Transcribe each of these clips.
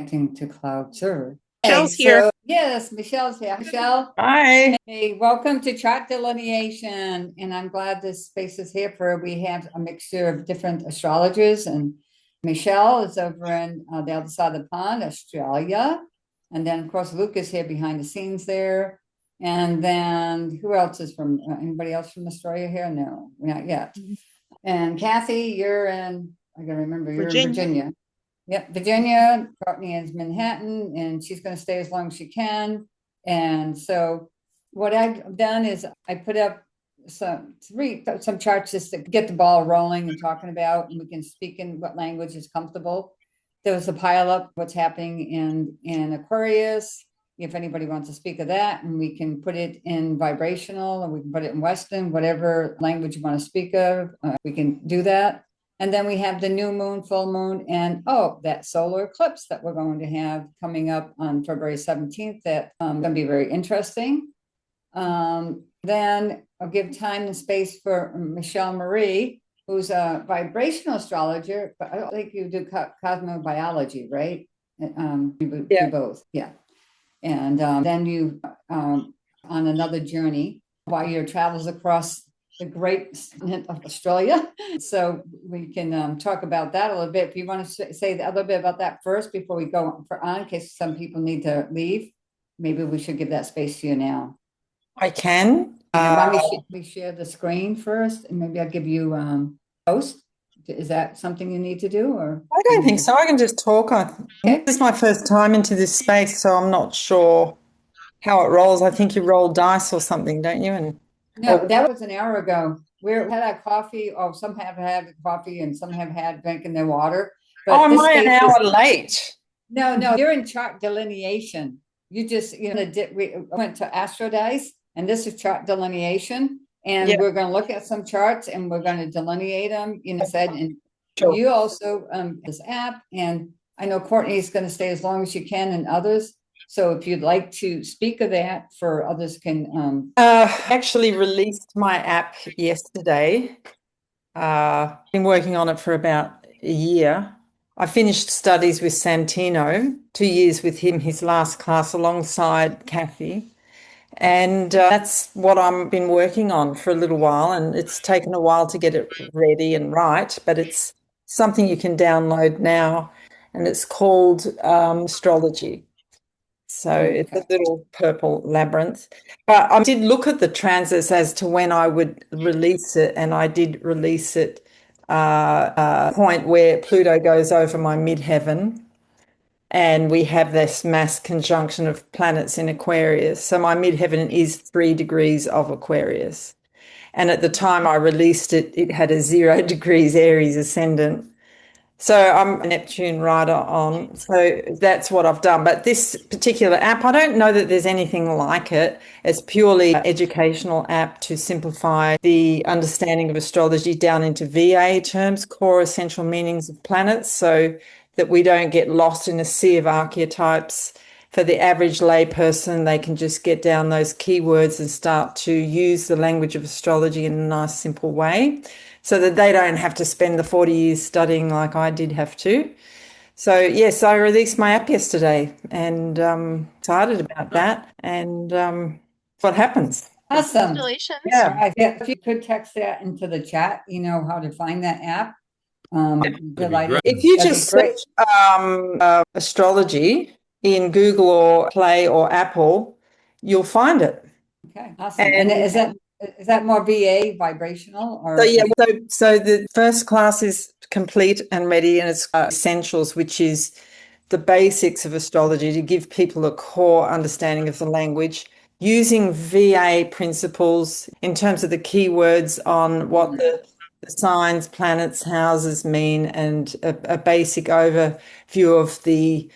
connecting to cloud server. Michelle's here. Yes, Michelle's here. Michele. Hi. Hey, welcome to Chart Delineation. And I'm glad this space is here we have a mixture of different astrologers. And Michele is over in the other side of the pond, Australia. And then, of course, Luke is here behind the scenes there. And then who else is from, anybody else from Australia here? No, not yet. And Kathy, you're in, I gotta remember, you're in Virginia. Yep, Virginia. Courtney is Manhattan, and she's going to stay as long as she can. And so, what I've done is I put up some charts just to get the ball rolling and talking about, and we can speak in what language is comfortable. There was a pile up what's happening in Aquarius. If anybody wants to speak of that, and we can put it in vibrational, or we can put it in Western, whatever language you want to speak of, we can do that. And then we have the new moon, full moon, and that solar eclipse that we're going to have coming up on February 17th. That's going to be very interesting. Then I'll give time and space for Michele Marie, who's a vibrational astrologer, but I don't think you do cosmobiology, right? You do both, yeah. And then you on another journey while your travels across the great of Australia. So we can talk about that a little bit. If you want to say a little bit about that first before we go on, in case some people need to leave, maybe we should give that space to you now. I can. Why don't we share the screen first, and maybe I'll give you host. Is that something you need to do, or? I don't think so. I can just talk. Okay. This is my first time into this space, so I'm not sure how it rolls. I think you roll dice or something, don't you? No, that was an hour ago. We had our coffee, or some have had coffee and some have had drinking their water. But am I an hour late? No, you're in chart delineation. You just, we went to Astro Dice, and this is chart delineation. And we're going to look at some charts and we're going to delineate them, and you also, this app, and I know Courtney's going to stay as long as she can, and others. So if you'd like to speak of that for others can. Actually released my app yesterday. Been working on it for about a year. I finished studies with Santino, 2 years with him, his last class alongside Kathy. And that's what I've been working on for a little while, and it's taken a while to get it ready and right, but it's something you can download now, and it's called Astrology. So it's a little purple labyrinth. But I did look at the transits as to when I would release it, and I did release it a point where Pluto goes over my midheaven, and we have this mass conjunction of planets in Aquarius. So my midheaven is 3 degrees of Aquarius. And at the time I released it, it had a 0 degrees Aries ascendant. So I'm a Neptune rider on. So that's what I've done. But this particular app, I don't know that there's anything like it. It's purely an educational app to simplify the understanding of astrology down into VA terms, core essential meanings of planets, so that we don't get lost in a sea of archetypes. For the average layperson, they can just get down those keywords and start to use the language of astrology in a nice, simple way, so that they don't have to spend the 40 years studying like I did have to. So, yes, I released my app yesterday, and excited about that, and what happens. Awesome. Congratulations. Yeah. Right. If you could text that into the chat, how to find that app. If you just search astrology in Google or Play or Apple, you'll find it. Okay, awesome. And is that more VA vibrational, or? So the first class is complete and ready, and it's essentials, which is the basics of astrology to give people a core understanding of the language, using VA principles in terms of the keywords on what the signs, planets, houses mean, and a basic overview of the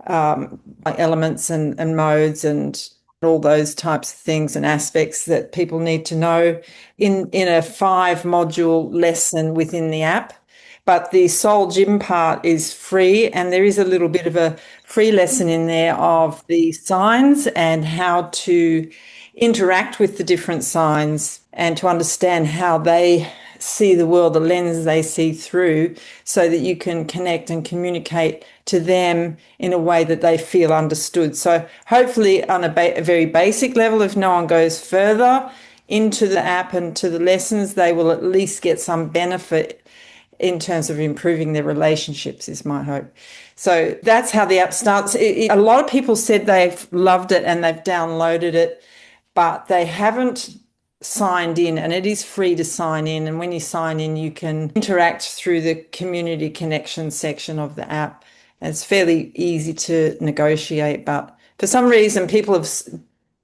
elements and modes and all those types of things and aspects that people need to know in a 5-module lesson within the app. But the Soul Gym part is free, and there is a little bit of a free lesson in there of the signs and how to interact with the different signs and to understand how they see the world, the lens they see through, so that you can connect and communicate to them in a way that they feel understood. So hopefully on a very basic level, if no one goes further into the app and to the lessons, they will at least get some benefit in terms of improving their relationships, is my hope. So that's how the app starts. A lot of people said they've loved it and they've downloaded it, but they haven't signed in, and it is free to sign in. And when you sign in, you can interact through the community connection section of the app. And it's fairly easy to negotiate, but for some reason, people have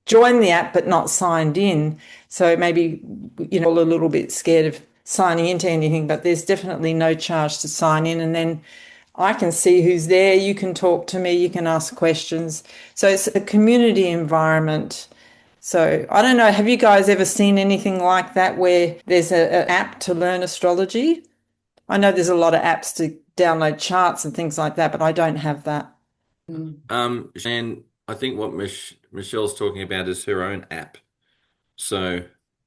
joined the app but not signed in. So maybe, a little bit scared of signing into anything, but there's definitely no charge to sign in. And then I can see who's there. You can talk to me. You can ask questions. So it's a community environment. So I don't know, have you guys ever seen anything like that where there's an app to learn astrology? I know there's a lot of apps to download charts and things like that, but I don't have that. Shan, I think what Michelle's talking about is her own app. So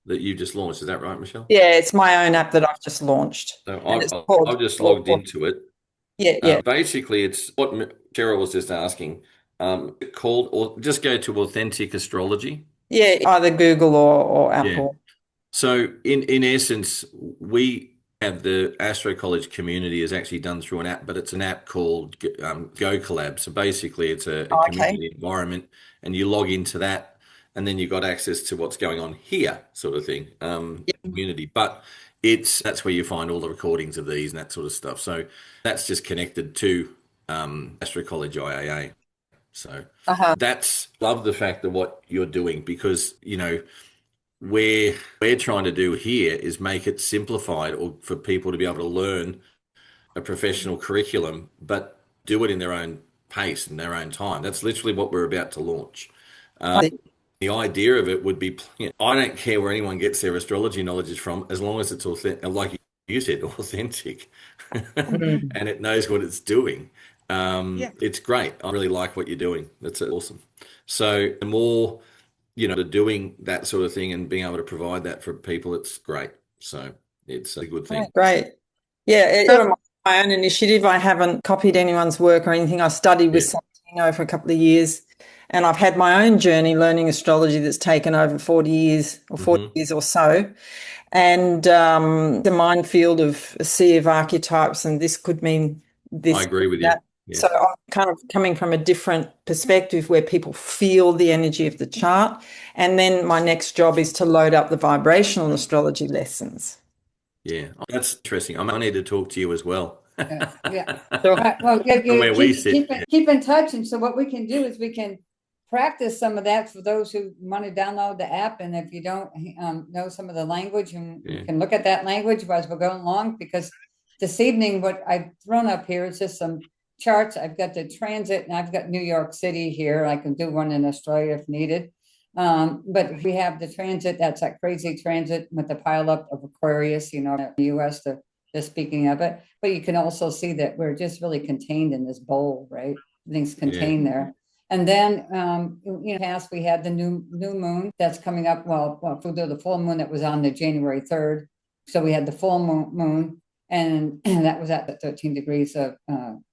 that you just launched. Is that right, Michelle? Yeah, it's my own app that I've just launched. So And I've just logged into it. Yeah. Basically, it's what Cheryl was just asking. Called, or just go to Authentic Astrology. Yeah, either Google or Yeah. Apple. So in essence, we have the Astro College community is actually done through an app, but it's an app called Go Collab. So basically, it's a Okay. community environment, and you log into that, and then you've got access to what's going on here, sort of thing, community. But that's where you find all the recordings of these and that sort of stuff. So that's just connected to Astro College IAA. So love the fact of what you're doing, because we're trying to do here is make it simplified, or for people to be able to learn a professional curriculum, but do it in their own pace and their own time. That's literally what we're about to launch. The idea of it would be, I don't care where anyone gets their astrology knowledge from, as long as it's authentic, like you said, authentic, and it knows what it's doing. It's great. I really like what you're doing. That's awesome. So the more, doing that sort of thing and being able to provide that for people, it's great. So it's a good thing. Great. Yeah, it's my own initiative. I haven't copied anyone's work or anything. I studied with Santino for a couple of years, and I've had my own journey learning astrology that's taken over 40 years or 40 years or so. And the minefield of a sea of archetypes, and this could mean this. I agree with you. So I'm kind of coming from a different perspective where people feel the energy of the chart. And then my next job is to load up the vibrational astrology lessons. Yeah, that's interesting. I need to talk to you as well. Yeah. So, Well, where we sit. Keep in touch. And so what we can do is we can practice some of that for those who want to download the app. And if you don't know some of the language, and you can look at that language as we're going along, because this evening what I've thrown up here is just some charts. I've got the transit, and I've got New York City here. I can do one in Australia if needed. But we have the transit, that's that crazy transit with the pileup of Aquarius, the US, the speaking of it. But you can also see that we're just really contained in this bowl, right? Everything's contained there. And then, past we had the new moon that's coming up. Well, we'll do the full moon that was on the January 3rd. So we had the full moon, and that was at the 13 degrees of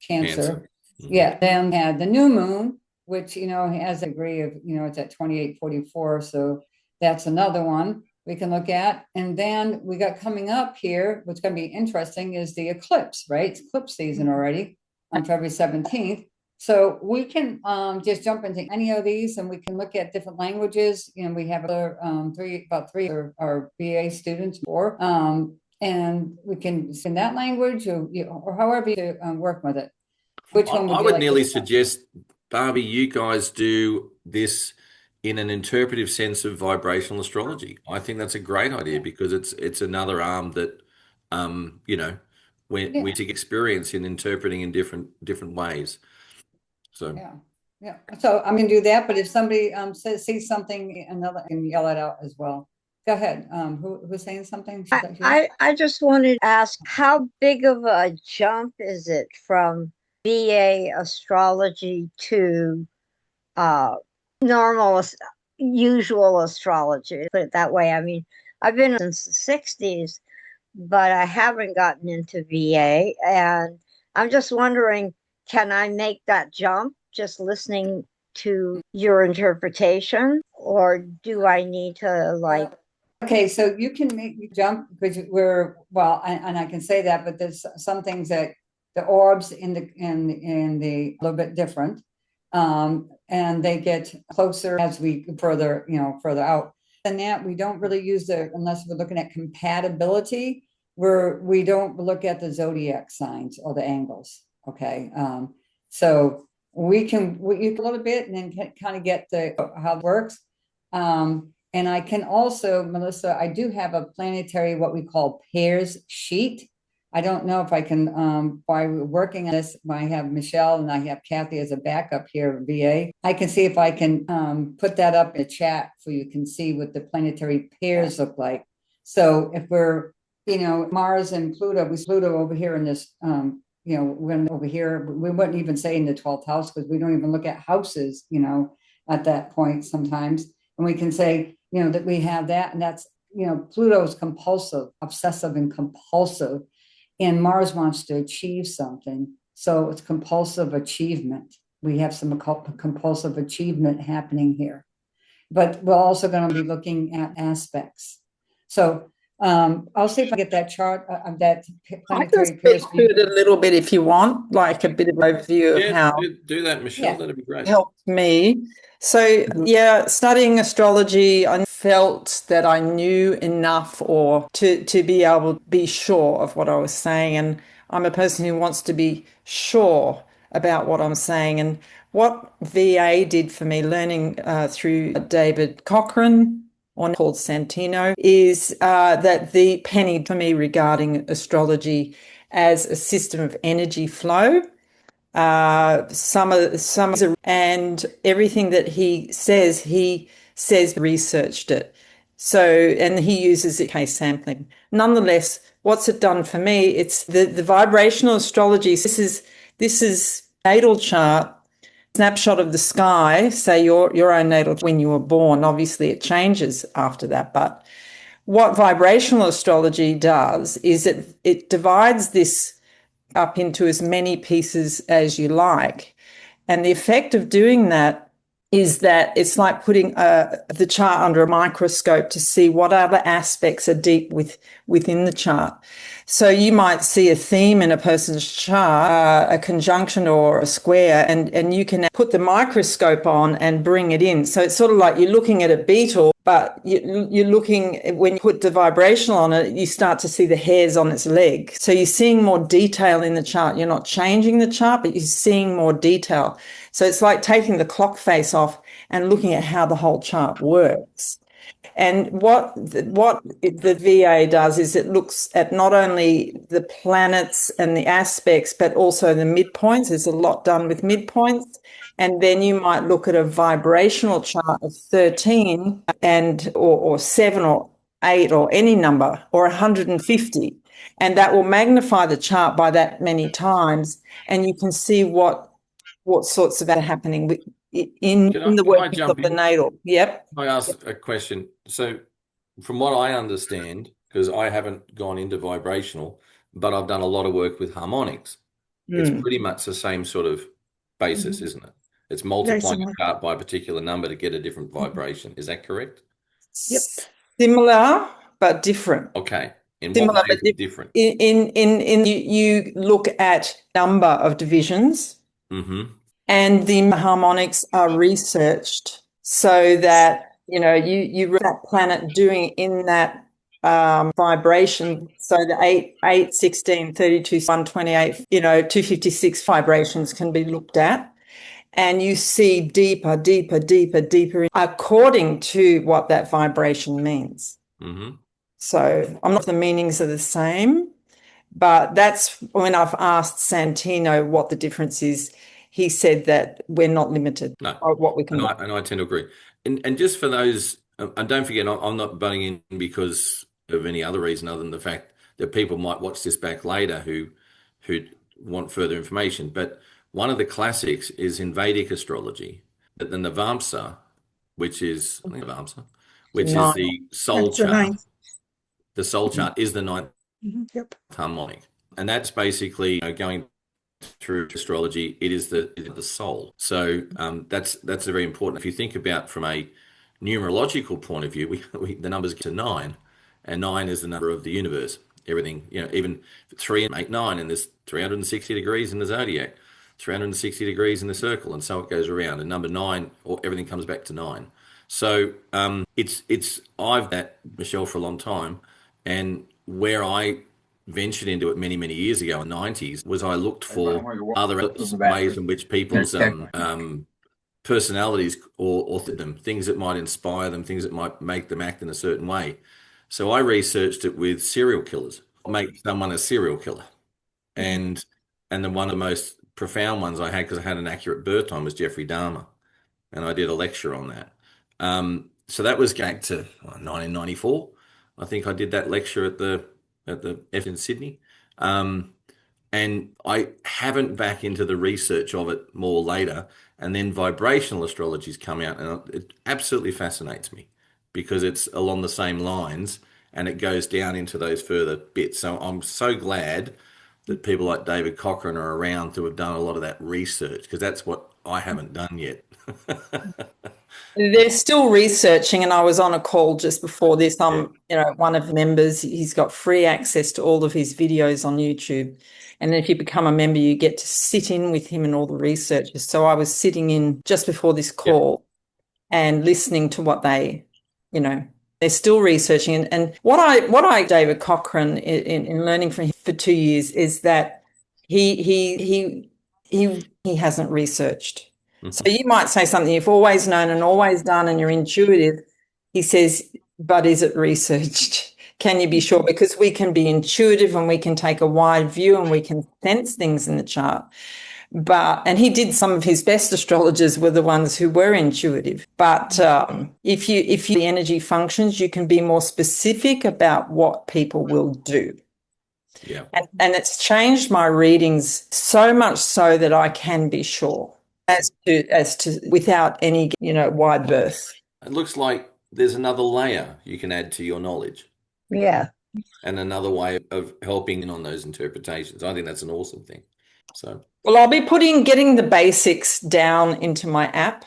Cancer. Yeah. Then we had the new moon, which, has a degree of, it's at 2844. So that's another one we can look at. And then we got coming up here, what's going to be interesting is the eclipse, right? It's eclipse season already on February 17th. So we can just jump into any of these, and we can look at different languages. We have about three are BA students, and we can in that language or however you work with it. Which one would I you would like nearly to suggest, Barbie, you guys do this in an interpretive sense of vibrational astrology. I think that's a great idea, because it's another arm that we take experience in interpreting in different ways. So yeah. So I'm gonna do that, but if somebody sees something, another can yell it out as well. Go ahead. Who's saying something? I just wanted to ask, how big of a jump is it from BA astrology to normal, usual astrology? Put it that way. I mean, I've been since the 60s, but I haven't gotten into VA. And I'm just wondering, can I make that jump just listening to your interpretation? Or do I need to like, Okay, so you can make me jump because we're well, and I can say that, but there's some things that the orbs in the a little bit different, and they get closer as we further out. Than that, we don't really use the unless we're looking at compatibility. We don't look at the zodiac signs or the angles. Okay, so we a little bit and then kind of get the how it works. And I can also, Melissa, I do have a planetary, what we call pairs sheet. I don't know if I can, while we're working on this, I have Michelle and I have Kathy as a backup here at VA. I can see if I can put that up in a chat so you can see what the planetary pairs look like. So if we're, Mars and Pluto over here in this, we're over here, we wouldn't even say in the 12th house because we don't even look at houses, at that point sometimes. And we can say, that we have that. And that's, Pluto's compulsive, obsessive and compulsive. And Mars wants to achieve something. So it's compulsive achievement. We have some compulsive achievement happening here. But we're also going to be looking at aspects. So I'll see if I get that chart of that planetary pairs. I can speak to it a little bit if you want, like a bit of overview of how do that, Michelle. That'd be great. Helped me. So studying astrology, I felt that I knew enough or to be able to be sure of what I was saying. And I'm a person who wants to be sure about what I'm saying. And what VA did for me, learning through David Cochrane, or called Santino, is that the penny for me regarding astrology as a system of energy flow. Some and everything that he says researched it. So, and he uses it case sampling. Nonetheless, what's it done for me? It's the vibrational astrology. This is natal chart, snapshot of the sky, say your own natal when you were born. Obviously it changes after that, but what vibrational astrology does is it divides this up into as many pieces as you like. And the effect of doing that is that it's like putting the chart under a microscope to see what other aspects are deep within the chart. So you might see a theme in a person's chart, a conjunction or a square, and you can put the microscope on and bring it in. So it's sort of like you're looking at a beetle, but you're looking, when you put the vibrational on it, you start to see the hairs on its leg. So you're seeing more detail in the chart. You're not changing the chart, but you're seeing more detail. So it's like taking the clock face off and looking at how the whole chart works. And what the VA does is it looks at not only the planets and the aspects, but also the midpoints. There's a lot done with midpoints. And then you might look at a vibrational chart of 13 or 7 or 8 or any number or 150. And that will magnify the chart by that many times. And you can see what sorts of that are happening in the workings of the natal. Yep. I ask a question. So from what I understand, because I haven't gone into vibrational, but I've done a lot of work with harmonics. It's pretty much the same sort of basis, isn't it? It's multiplying a chart by a particular number to get a different vibration. Is that correct? Yep. Similar but different. Okay. In Similar what way but different? You look at number of divisions. Mm-hmm. And the harmonics are researched so that, you that planet doing in that vibration. So the 8, 16, 32, 128, 256 vibrations can be looked at. And you see deeper according to what that vibration means. Mm-hmm. So I'm not the meanings are the same, but that's when I've asked Santino what the difference is. He said that we're not limited by what we can do. And I tend to agree. And just for those, and don't forget, I'm not butting in because of any other reason other than the fact that people might watch this back later who want further information. But one of the classics is in Vedic astrology, that the Navamsa, which is the soul chart. The soul chart is the ninth Yep. harmonic. And that's basically, going through astrology, it is the soul. So that's very important. If you think about from a numerological point of view, the numbers get to 9, and 9 is the number of the universe. Everything, even 3 and 8, 9, and there's 360 degrees in the zodiac, 360 degrees in the circle, and so it goes around. And number 9, or everything comes back to 9. So I've that Michelle for a long time, and where I ventured into it many years ago in the 90s was I looked for other ways in which people's personalities or them, things that might inspire them, things that might make them act in a certain way. So I researched it with serial killers, make someone a serial killer. And then one of the most profound ones I had, because I had an accurate birth time, was Jeffrey Dahmer. And I did a lecture on that. So that was back to 1994. I think I did that lecture at the F in Sydney. And I haven't back into the research of it more later. And then vibrational astrology's come out, and it absolutely fascinates me because it's along the same lines and it goes down into those further bits. So I'm so glad that people like David Cochran are around to have done a lot of that research, because that's what I haven't done yet. They're still researching, and I was on a call just before this. One of the members, he's got free access to all of his videos on YouTube. And then if you become a member, you get to sit in with him and all the researchers. So I was sitting in just before this call and listening to what they're still researching. And what I David Cochran in learning from him for 2 years is that he hasn't researched. So you might say something you've always known and always done and you're intuitive. He says, but is it researched? Can you be sure? Because we can be intuitive and we can take a wide view and we can sense things in the chart. And he did, some of his best astrologers were the ones who were intuitive. But if the energy functions, you can be more specific about what people will do. Yeah. And it's changed my readings so much so that I can be sure as to without any, wide berth. It looks like there's another layer you can add to your knowledge. Yeah. And another way of helping in on those interpretations. I think that's an awesome thing. So, well, I'll be getting the basics down into my app.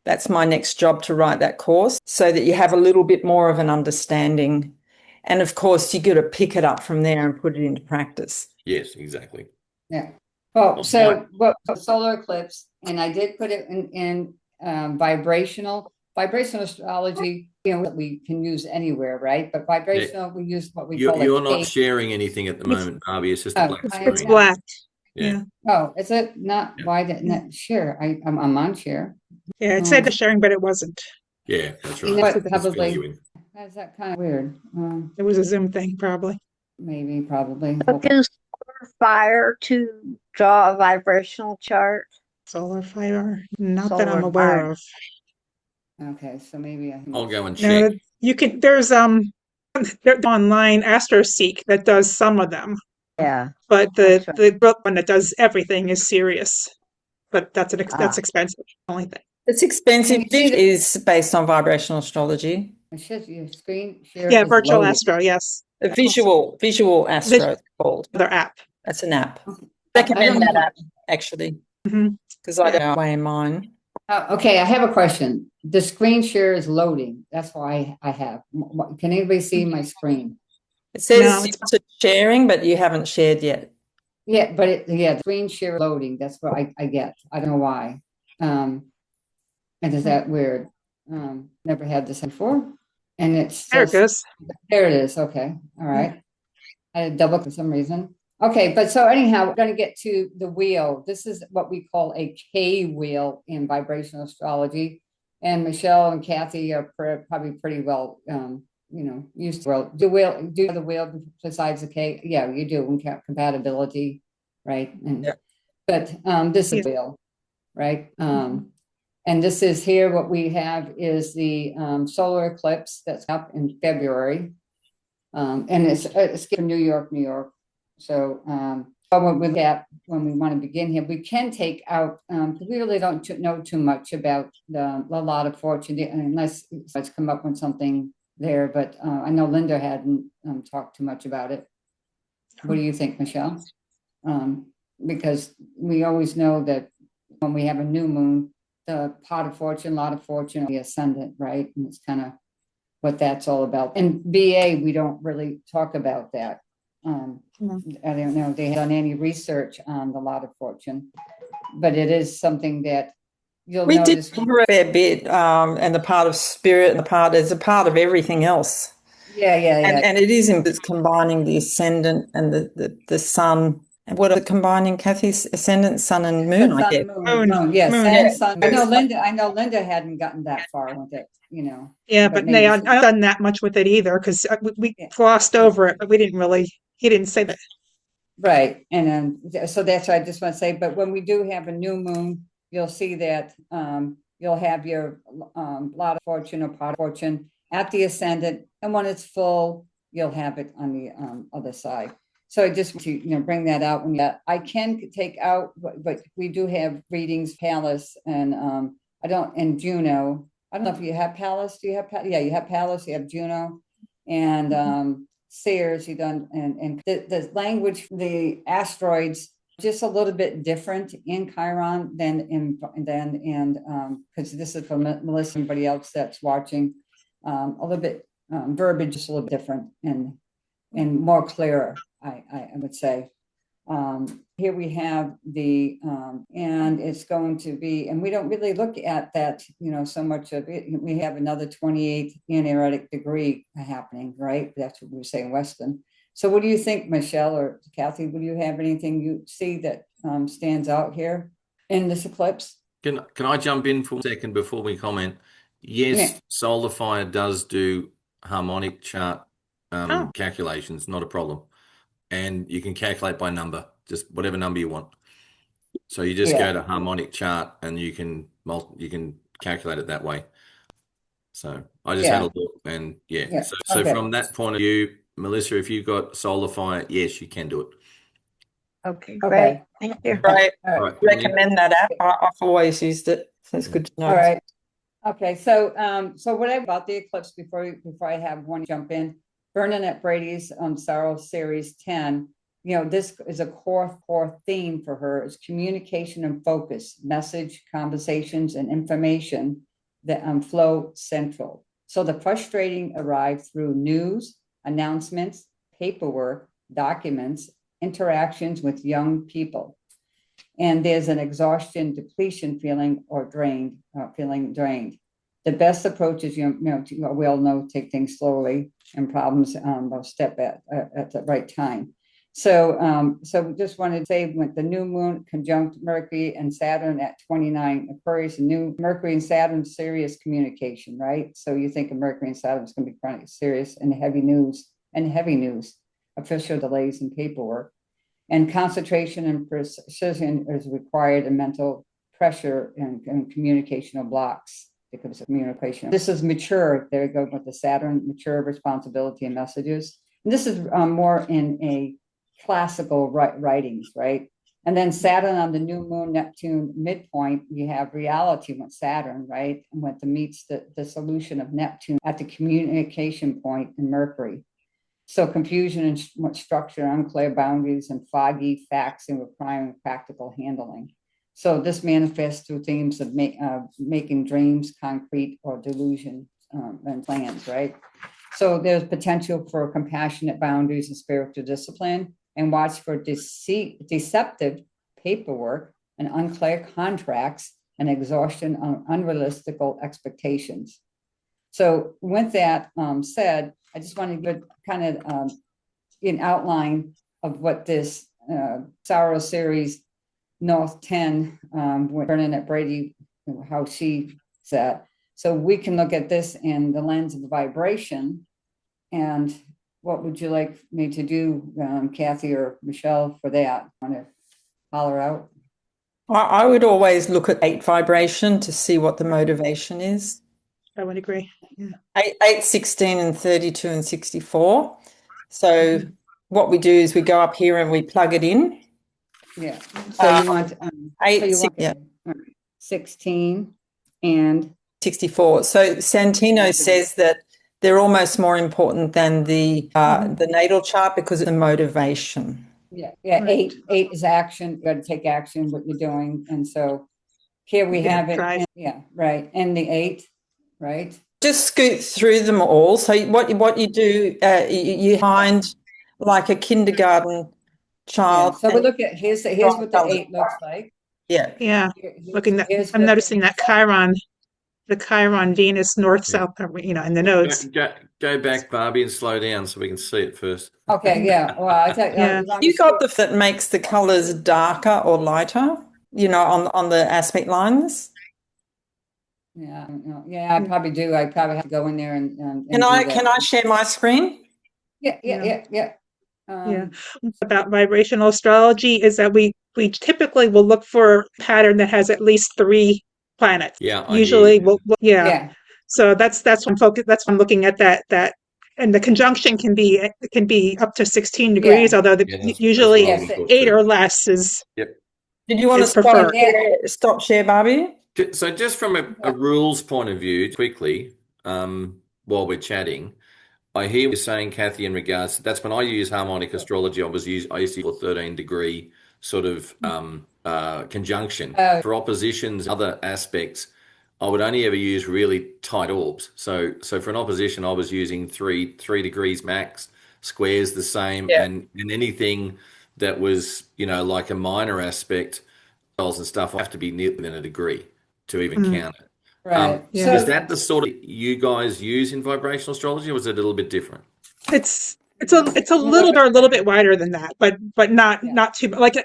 That's my next job, to write that course so that you have a little bit more of an understanding. And of course, you got to pick it up from there and put it into practice. yes, exactly. Yeah. Well, so solar eclipse, and I did put it in vibrational astrology. We can use anywhere, right? But vibrational, we use what we call. You're not sharing anything at the moment, Barbie. It's just a black screen. It's black. Yeah. Oh, is it not? Why didn't it share? I'm on share. Yeah, it said the sharing, but it wasn't. Yeah, that's right. You know what? It's Probably. genuine. That's that kind of weird. It was a Zoom thing, probably. Probably. But use fire to draw a vibrational chart. Solar fire, not that I'm Solar aware fire. of. Okay, so maybe I'll go and No, check. you can. There's online AstroSeek that does some of them, Yeah. but That's the book one that does everything is Sirius. But that's expensive. Only thing. It's expensive. Can you see It is based on vibrational astrology. it should your screen share. Yeah, is Virtual loaded. Astro. Yes, A visual astro, it's called. their app. That's an app. I Recommend don't that know. app, actually, Mhm. because I don't know way in mine. Okay, I have a question. The screen share is loading. That's why I have. Can anybody see my screen? It says No, it's sharing, but you haven't shared yet. Yeah, but the screen share loading. That's what I get. I don't know why. And is that weird? Never had this before. And it's There it goes. There it is. Okay. All right. I had double for some reason. Okay, but so anyhow, we're going to get to the wheel. This is what we call a K wheel in vibrational astrology. And Michelle and Kathy are probably pretty well, used to do the wheel besides the K. Yeah, you do compatibility, right? And but this is wheel, right? And this is here. What we have is the solar eclipse that's up in February, and it's from New York. So when we want to begin here, we can take out because we really don't know too much about the lot of fortune unless it's come up with something there. But I know Linda hadn't talked too much about it. What do you think, Michele? Because we always know that when we have a new moon, the pot of fortune, lot of fortune, the ascendant, right? And it's kind of what that's all about. And VA, we don't really talk about that. I don't know if they have done any research on the lot of fortune, but it is something that you'll We did notice. cover a fair bit, and the part of spirit and the part is a part of everything else. Yeah. And it is it's combining the ascendant and the sun. And what are they combining, Kathy? Ascendant, sun, and moon, I guess. Moon, yeah, Moon. sun. I know Linda hadn't gotten that far with it, you know. Yeah, but but maybe I haven't done that much with it either because we Yeah. glossed over it, but we didn't really. He didn't say that. Right. And so that's what I just want to say. But when we do have a new moon, you'll see that you'll have your lot of fortune or pot of fortune at the ascendant. And when it's full, you'll have it on the other side. So I just want to bring that out. I can take out, but we do have readings, Pallas, and and Juno. I don't know if you have Pallas. Do you have Pallas? Yeah, you have Pallas, you have Juno, and Sears, you done, and the language, the asteroids, just a little bit different in Chiron than because this is for Melissa, anybody else that's watching, a little bit verbiage is a little different and more clearer, I would say. Here we have the and it's going to be, and we don't really look at that, so much of it. We have another 28th anaretic degree happening, right? That's what we were saying, Weston. So what do you think, Michele or Kathy? Would you have anything you see that stands out here in this eclipse? Can I jump in for a second before we comment? Yes, Yeah. Solar Fire does do harmonic chart calculations, not a problem. And you can calculate by number, just whatever number you want. So you just go to harmonic chart and you can calculate it that way. So I just had a look and So Okay. from that point of view, Melissa, if you've got Solar Fire, yes, you can do it. Okay, great. Thank you. Right. All right. Recommend that app. I've always used it. So it's good to know. All right. Okay. So what about the eclipse before I have one jump in? Bernadette Brady's Sorrow Series 10. This is a core theme for her. Is communication and focus, message, conversations, and information that flow central. So the frustrating arrive through news, announcements, paperwork, documents, interactions with young people. And there's an exhaustion, depletion feeling feeling drained. The best approach is, we all know, take things slowly and problems will step at the right time. So we just wanted to say, with the new moon conjunct Mercury and Saturn at 29 Aquarius, new Mercury and Saturn, serious communication, right? So you think of Mercury and Saturn is going to be quite serious and heavy news, official delays and paperwork. And concentration and precision is required, and mental pressure and communicational blocks because of communication. This is mature. There you go with the Saturn, mature responsibility and messages. And this is more in a classical writings, right? And then Saturn on the new moon, Neptune midpoint, you have reality with Saturn, right? And what meets the solution of Neptune at the communication point in Mercury. So confusion and structure, unclear boundaries, and foggy facts and requiring practical handling. So this manifests through themes of making dreams concrete or delusion and plans, right? So there's potential for compassionate boundaries and spiritual discipline, and watch for deceptive paperwork and unclear contracts and exhaustion on unrealistic expectations. So with that said, I just want to give kind of an outline of what this Sorrow Series North 10 with Bernadette Brady, how she said. So we can look at this in the lens of the vibration. And what would you like me to do, Kathy or Michele, for that? Want to holler out? I would always look at 8 vibration to see what the motivation is. I would agree. Yeah. 8, 16, and 32, and 64. So what we do is we go up here and we plug it in. Yeah. So you want 8, 16 and 64. So Santino says that they're almost more important than the natal chart because of the motivation. Yeah. Right. Eight is action. You got to take action what you're doing, and so here we Yeah, have it. drive. Yeah, right. And the 8, right? Just scoot through them all. So what you do, you find like a kindergarten Yeah. child. So we look at here's what the 8 looks like. Yeah. Yeah. Looking at, Here's I'm what noticing the- that Chiron, the Chiron Venus north south, you know, in the nodes. Go back, Barbie, and slow down so we can see it first. Okay, yeah. Well, I tell Yeah. You got the that makes the colors darker or lighter, you know, on the aspect lines. Yeah, yeah, I probably do. I probably have to go in there and Can do I that. share my screen? Yeah. Yeah. Um, About vibrational astrology is that we typically will look for a pattern that has at least 3 planets. Yeah, I Usually hear you. yeah. So that's what I'm focused. That's why I'm looking at that. And the conjunction can be up to 16 degrees, Yeah. although Yeah, that's usually what I thought 8 too. or less is Yep. Did you want to It's preferred. stop share, Barbie? So just from a rules point of view, quickly, while we're chatting, I hear what you're saying, Kathy, in regards that's when I use harmonic astrology. I used to use a 13-degree sort of conjunction. For oppositions, other aspects, I would only ever use really tight orbs. So for an opposition, I was using three degrees max, squares the same, Yeah. and anything that was, you know, like a minor aspect, and stuff, I have to be near within a degree to even count it. right. Yeah. Is that the sort of you guys use in vibrational astrology, or is it a little bit different? It's a little bit wider than that, but not too like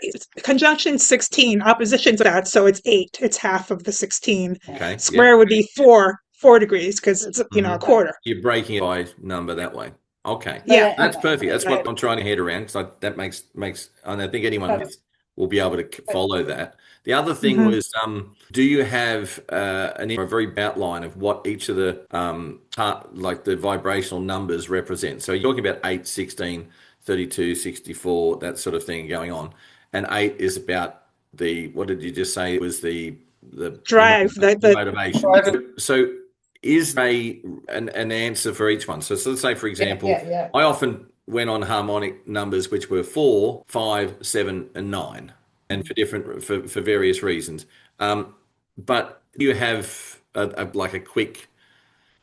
conjunction 16, opposition's that, so it's 8. It's half of the 16. Okay. Square would be 4 degrees because it's a quarter. You're breaking it by number that way. Okay. Yeah. That's perfect. That's what I'm trying to head around because that makes, and I think anyone will be able to follow that. The other thing was, do you have a very outline of what each of the like the vibrational numbers represent? So you're talking about 8, 16, 32, 64, that sort of thing going on, and 8 is about what did you just say? It was the Drive, the the motivation. So is an answer for each one? So let's say, for example, Yeah. I often went on harmonic numbers which were 4, 5, 7, and 9, and for various reasons. But you have like a quick,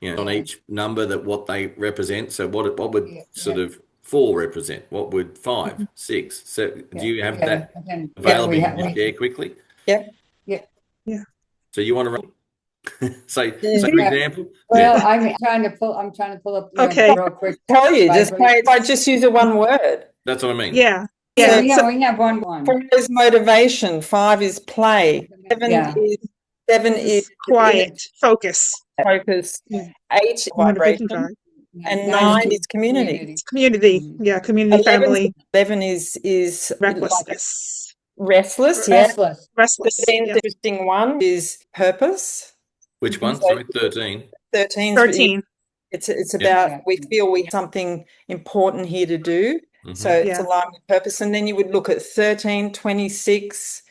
on each number that what they represent. So what would sort of 4 represent? What would 5, 6, 7? Do you have that available? To share quickly. Yeah. Yeah. So you want to run? So for example. Well, I'm trying to pull up Okay. real quick. Tell you if I just use a one word. That's what I mean. Yeah. Yeah, So- we have one. 4 is motivation. 5 is play. 7 is quiet, focus, focus. 8 is motivation, vibration, drive. and 9 is community. It's community. Yeah, community, 11 family, 11 is recklessness, restless. Restless. restless. Then Yeah. the interesting one is purpose. Which one? Sorry, 13. 13. 13. It's about we feel we have something important here to do. So it's aligned with purpose. And then you would look at 13, 26,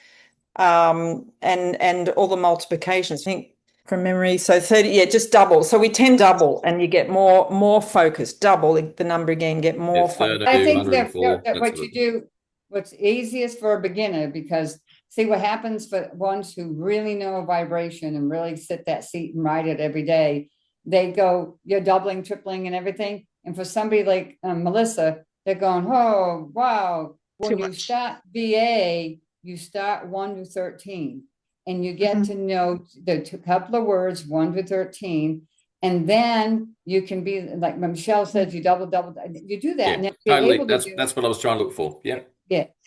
and all the multiplications. I think from memory. So 30, just double. So we tend to double and you get more focus, double the number again, get more focus. I think that what you do, what's easiest for a beginner, because see what happens for ones who really know vibration and really sit that seat and ride it every day, they go, you're doubling, tripling and everything. And for somebody like Melissa, they're going, oh, wow. When you start VA, you start 1 to 13 and you get to know the couple of words, 1 to 13. And then you can be like Michelle said, you double, you do that. Yeah, and totally. That's what I was trying to look for. Yeah.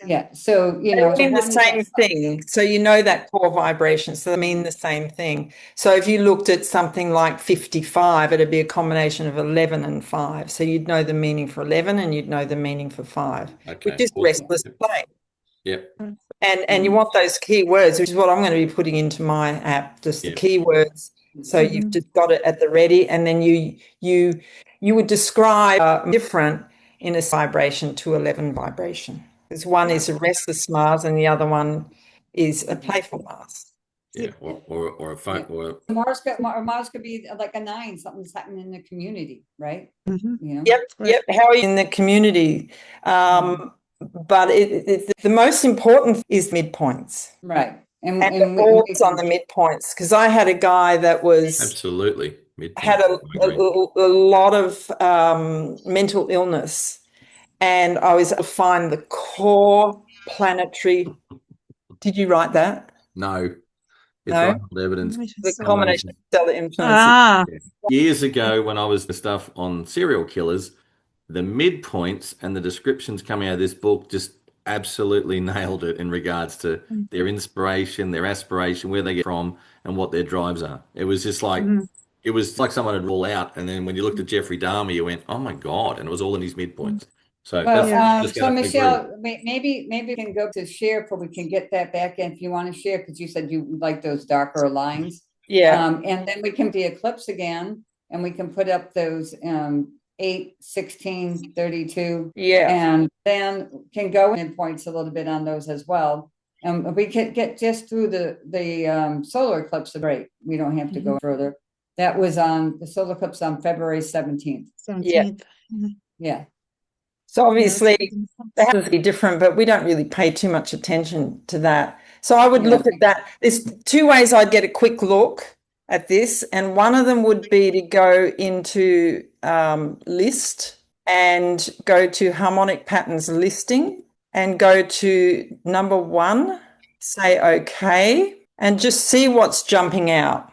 Yeah. So, they mean the same thing. So you know that core vibration. So they mean the same thing. So if you looked at something like 55, it'd be a combination of 11 and 5. So you'd know the meaning for 11 and you'd know the meaning for 5. Okay. Which is restless play. Yep. And you want those key words, which is what I'm going to be putting into my app, just the key words. So you've just got it at the ready, and then you would describe different in a vibration to 11 vibration. Because one is a restless Mars and the other one is a playful Mars. Yeah, or a phone, or Mars could be like a 9. Something's happening in the community, right? Mhm. You know. Yep, Right. yep. How are you in the community? But the most important is midpoints Right. and the We orbs on the midpoints. Because I had a guy that absolutely had midpoint. I agree. a lot of mental illness, and I was able to find the core planetary. Did you write that? No, it's No, right on evidence. the combination of stellar influences. Ah, Yeah. Years ago, when I was the stuff on serial killers, the midpoints and the descriptions coming out of this book just absolutely nailed it in regards to their inspiration, their aspiration, where they get from, and what their drives are. It was just like mhm. it was like someone had rule out, and then when you looked at Jeffrey Dahmer, you went, "Oh my God!" and it was all in his midpoints. So Well, that's Yeah. just so going to agree. Michelle, maybe we can go to share, so we can get that back in if you want to share, because you said you like those darker lines. Yeah, And then we can the eclipse again, and we can put up those 8, 16, 32, yeah. and then can go in points a little bit on those as well. And we can get just through the solar eclipse. Great, we don't have to go further. That was on the solar eclipse on February 17th. 17th. Yeah. So Yeah, obviously they that's- have to be different, but we don't really pay too much attention to that. So I would Yeah. look at that. There's two ways I'd get a quick look at this, and one of them would be to go into list and go to harmonic patterns listing and go to number 1, say okay, and just see what's jumping out.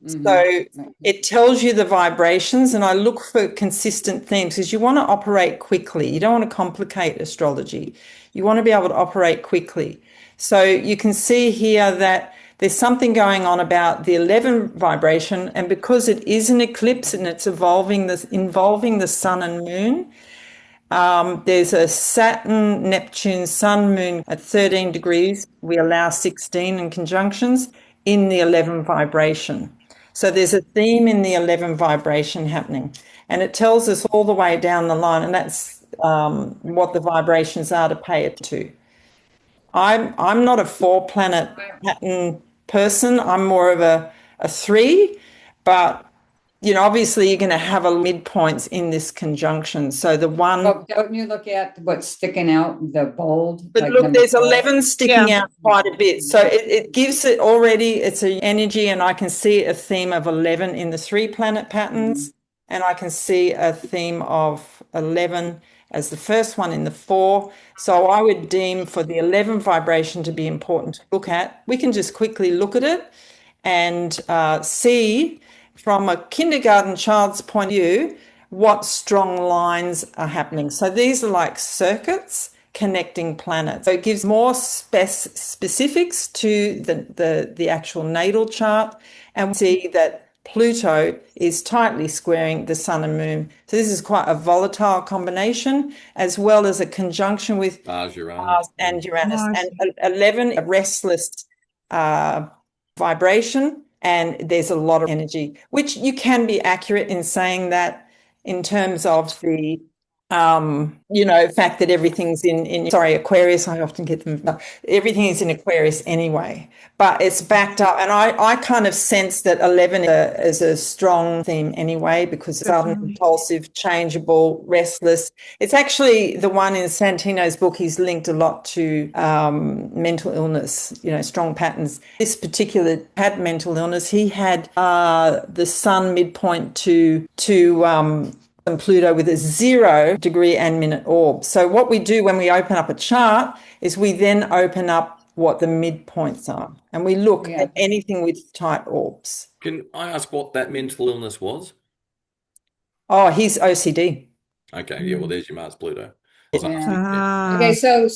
So it tells you the vibrations, and I look for consistent themes because you want to operate quickly. You don't want to complicate astrology. You want to be able to operate quickly. So you can see here that there's something going on about the 11 vibration, and because it is an eclipse and it's involving the sun and moon, there's a Saturn, Neptune, Sun, Moon at 13 degrees. We allow 16 in conjunctions in the 11 vibration. So there's a theme in the 11 vibration happening, and it tells us all the way down the line, and that's what the vibrations are to pay it to. I'm not a 4-planet pattern person. I'm more of a 3, but obviously you're going to have a midpoints in this conjunction. So the one. Oh, don't you look at what's sticking out, the bold? But like look, number there's 4? 11 sticking out quite a bit. So it gives it already, it's an energy, and I can see a theme of 11 in the 3-planet patterns, and I can see a theme of 11 as the first one in the 4. So I would deem for the 11 vibration to be important to look at. We can just quickly look at it and see from a kindergarten child's point of view what strong lines are happening. So these are like circuits connecting planets. So it gives more specifics to the actual natal chart, and we see that Pluto is tightly squaring the sun and moon. So this is quite a volatile combination, as well as a conjunction with Mars, Mars and Uranus. Mars. And 11, a restless vibration, and there's a lot of energy, which you can be accurate in saying that in terms of the fact that everything's in Aquarius. I often get them. Everything is in Aquarius anyway, but it's backed up, and I kind of sense that 11 is a strong theme anyway, because it's sudden, impulsive, changeable, restless. It's actually the one in Santino's book. He's linked a lot to mental illness. Strong patterns. This particular had mental illness. He had the sun midpoint to and Pluto with a 0-degree and minute orb. So what we do when we open up a chart is we then open up what the midpoints are, and we look at anything with tight orbs. Can I ask what that mental illness was? Oh, he's OCD. Okay, yeah, well, there's your Mars Pluto. Okay, so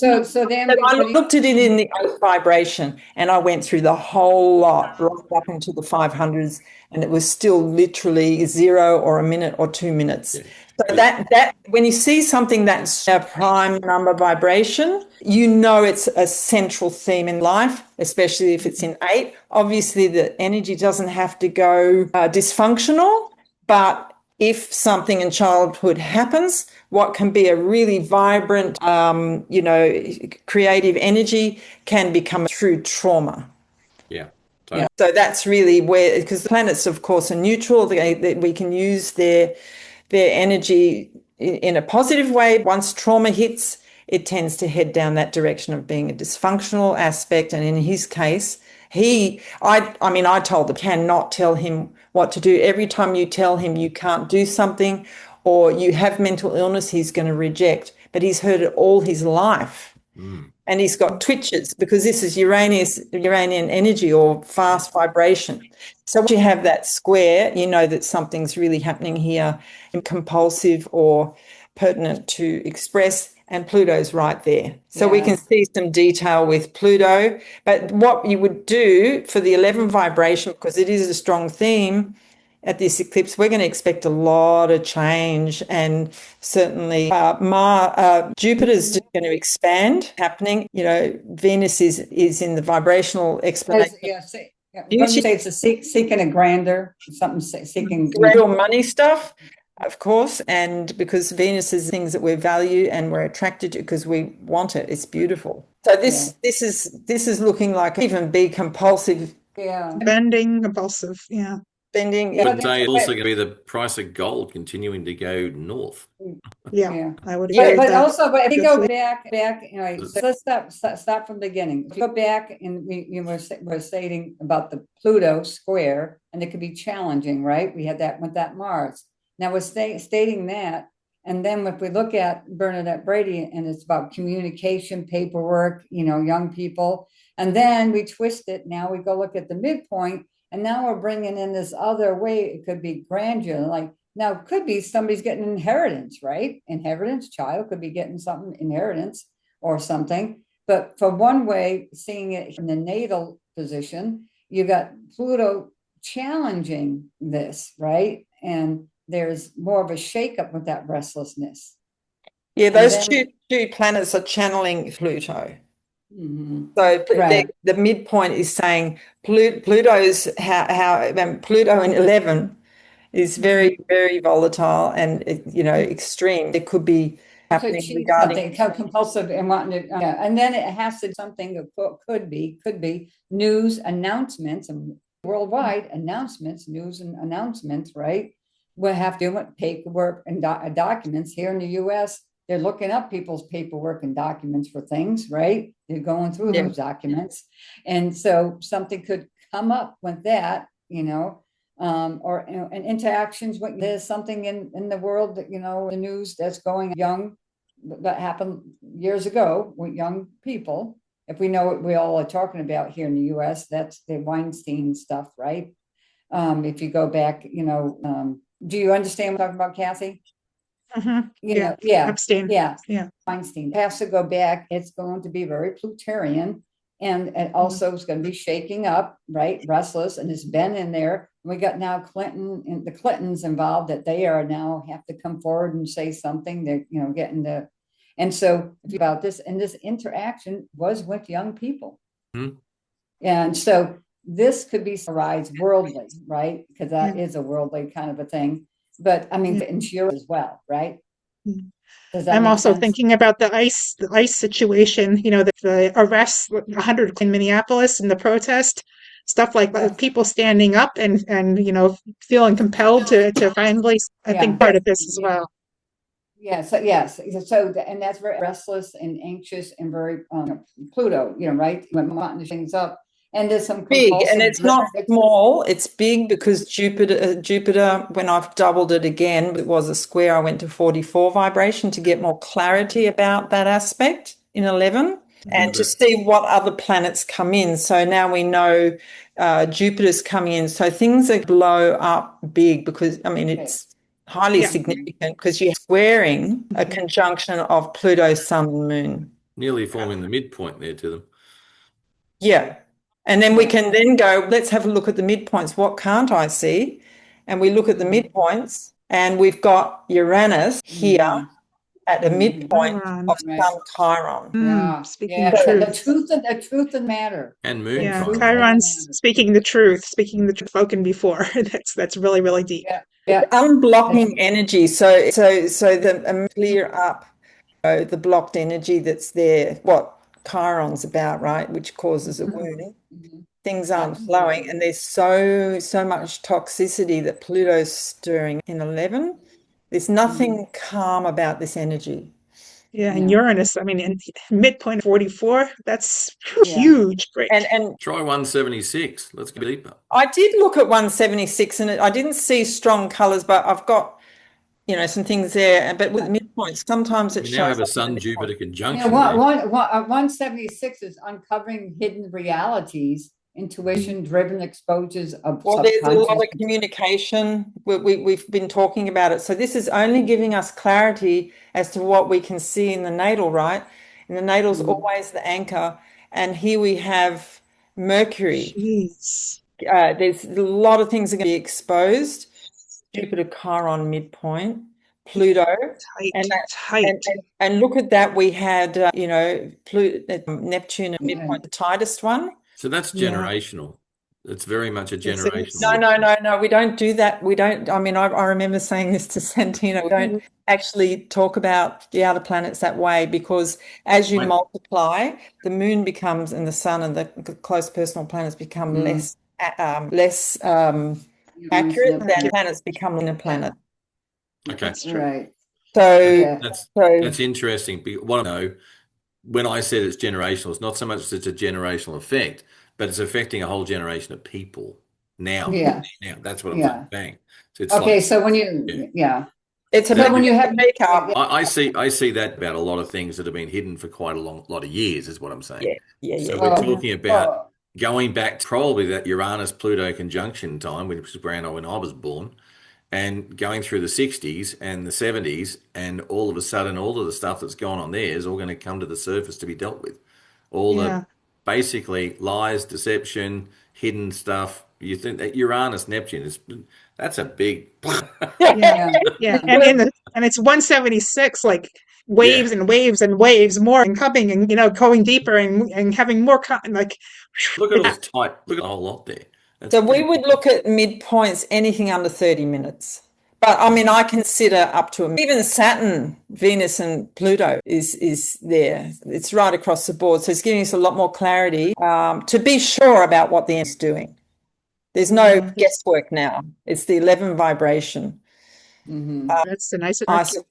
then I looked at it in the 8th vibration, and I went through the whole lot right up into the 500s, and it was still literally 0 or a minute or 2 minutes. Yeah. So that when you see something that's a prime number vibration, it's a central theme in life, especially if it's in 8. Obviously, the energy doesn't have to go dysfunctional, but if something in childhood happens, what can be a really vibrant, creative energy can become through trauma. Yeah. Totally. So that's really where, because the planets, of course, are neutral. We can use their energy in a positive way. Once trauma hits, it tends to head down that direction of being a dysfunctional aspect. And in his case, I told them, cannot tell him what to do. Every time you tell him you can't do something or you have mental illness, he's going to reject. But he's heard it all his life. And he's got twitches because this is Uranian energy or fast vibration. So once you have that square, you know that something's really happening here, compulsive or pertinent to express, and Pluto's right there. So we can see some detail with Pluto. But what you would do for the 11 vibration, because it is a strong theme, at this eclipse, we're going to expect a lot of change, and certainly Jupiter's just going to expand happening. Venus is in the vibrational explanation. When you say it's seeking a grander, something seeking real money stuff, of course, and because Venus is things that we value and we're attracted to because we want it. It's beautiful. So this is looking like even be compulsive. Spending, compulsive, spending. I would say it's also going to be the price of gold continuing to go north. I would agree. But also, if you go back, so let's stop from the beginning. If you go back and we were stating about the Pluto square, and it could be challenging, right? We had that with that Mars. Now we're stating that, and then if we look at Bernadette Brady, and it's about communication, paperwork, young people, and then we twist it. Now we go look at the midpoint. And now we're bringing in this other way. It could be grandeur. Like now it could be somebody's getting inheritance, right? Inheritance, child could be getting something, inheritance or something. But for one way, seeing it in the natal position, you got Pluto challenging this, right? And there's more of a shakeup with that restlessness. Yeah, those two planets are channeling Pluto. So the midpoint is saying Pluto's Pluto in 11 is very, very volatile and extreme. It could be happening regarding compulsive and wanting to, and then it has to something could be news announcements and worldwide announcements, news and announcements, right? We'll have to do with paperwork and documents here in the U.S. They're looking up people's paperwork and documents for things, right? They're going through those documents. And so something could come up with that, or and interactions when there's something in the world that, the news that's going young, that happened years ago with young people. If we know what we all are talking about here in the U.S., that's the Weinstein stuff, right? If you go back, do you understand what I'm talking about, Kathy? Epstein. Weinstein. It has to go back. It's going to be very Plutonian, and it also is going to be shaking up, right? Restless, and it's been in there. We got now Clinton and the Clintons involved, that they are now have to come forward and say something. They're getting the, and so about this, and this interaction was with young people, and so this could be rise worldly, right? Because that is a worldly kind of a thing. But I mean, insurance as well, right? I'm also thinking about the ICE situation. The arrests, 100 in Minneapolis, and the protest stuff like that. People standing up and feeling compelled to finally. I think part of this as well. Yes. So and that's very restless and anxious and very Pluto. Right? When wanting things up. And there's some big, and it's not small. It's big because Jupiter, when I've doubled it again, it was a square. I went to 44 vibration to get more clarity about that aspect in 11 and to see what other planets come in. So now we know Jupiter's coming in. So things are blow up big because, it's highly significant because you're squaring a conjunction of Pluto, Sun, and Moon. Nearly forming the midpoint there to them. Yeah. And then we can then go, let's have a look at the midpoints. What can't I see? And we look at the midpoints, and we've got Uranus here at a midpoint of Sun Chiron. Speaking the truth. The truth and matter. And Moon Chiron's speaking the truth, spoken before. That's really, really deep. Unblocking energy. So the clear up the blocked energy that's there. What Chiron's about, right? Which causes a wound. things aren't flowing, and there's so much toxicity that Pluto's stirring in 11. There's nothing calm about this energy. Yeah, and Uranus, I mean, in midpoint 44, that's huge break. And try 176. Let's go deeper. I did look at 176 and I didn't see strong colors, but I've got, some things there. But with midpoints, sometimes it You shows now have a up in the Sun-Jupiter midpoint. conjunction. 176 is uncovering hidden realities, intuition-driven exposures of Well, there's a lot of subconscious. communication. We've been talking about it. So this is only giving us clarity as to what we can see in the natal, right? And the natal's always the anchor. And here we have Mercury. Jeez. There's a lot of things are going to be exposed. Jupiter, Chiron, midpoint, Pluto, and look at that. We had Neptune at midpoint, the tightest one. So that's generational. It's very much a generational. No. We don't do that. We don't. I mean, I remember saying this to Santino. We don't actually talk about the outer planets that way, because as you multiply, the moon becomes, and the sun and the close personal planets become less accurate than planets become in a planet. Okay, That's right. So that's interesting. What I know, when I said it's generational, it's not so much that it's a generational effect, but it's affecting a whole generation of people now. Yeah. Now that's what I'm saying. So it's Okay, like, so when it's about when you have I see that about a lot of things that have been hidden for quite a lot of years, is what I'm saying. So we're talking about going back to probably that Uranus-Pluto conjunction time, which was around when I was born, and going through the 60s and the 70s, and all of a sudden, all of the stuff that's gone on there is all going to come to the surface to be dealt with. All the basically lies, deception, hidden stuff. You think that Uranus, Neptune that's a big and it's 176, like waves and waves and waves, more and coming and going deeper and having more like. Look at all this tight. Look at the whole lot there. So we would look at midpoints, anything under 30 minutes. But I mean, I consider up to even Saturn, Venus, and Pluto is there. It's right across the board. So it's giving us a lot more clarity to be sure about what the end's doing. There's no guesswork now. It's the 11 vibration. That's a nice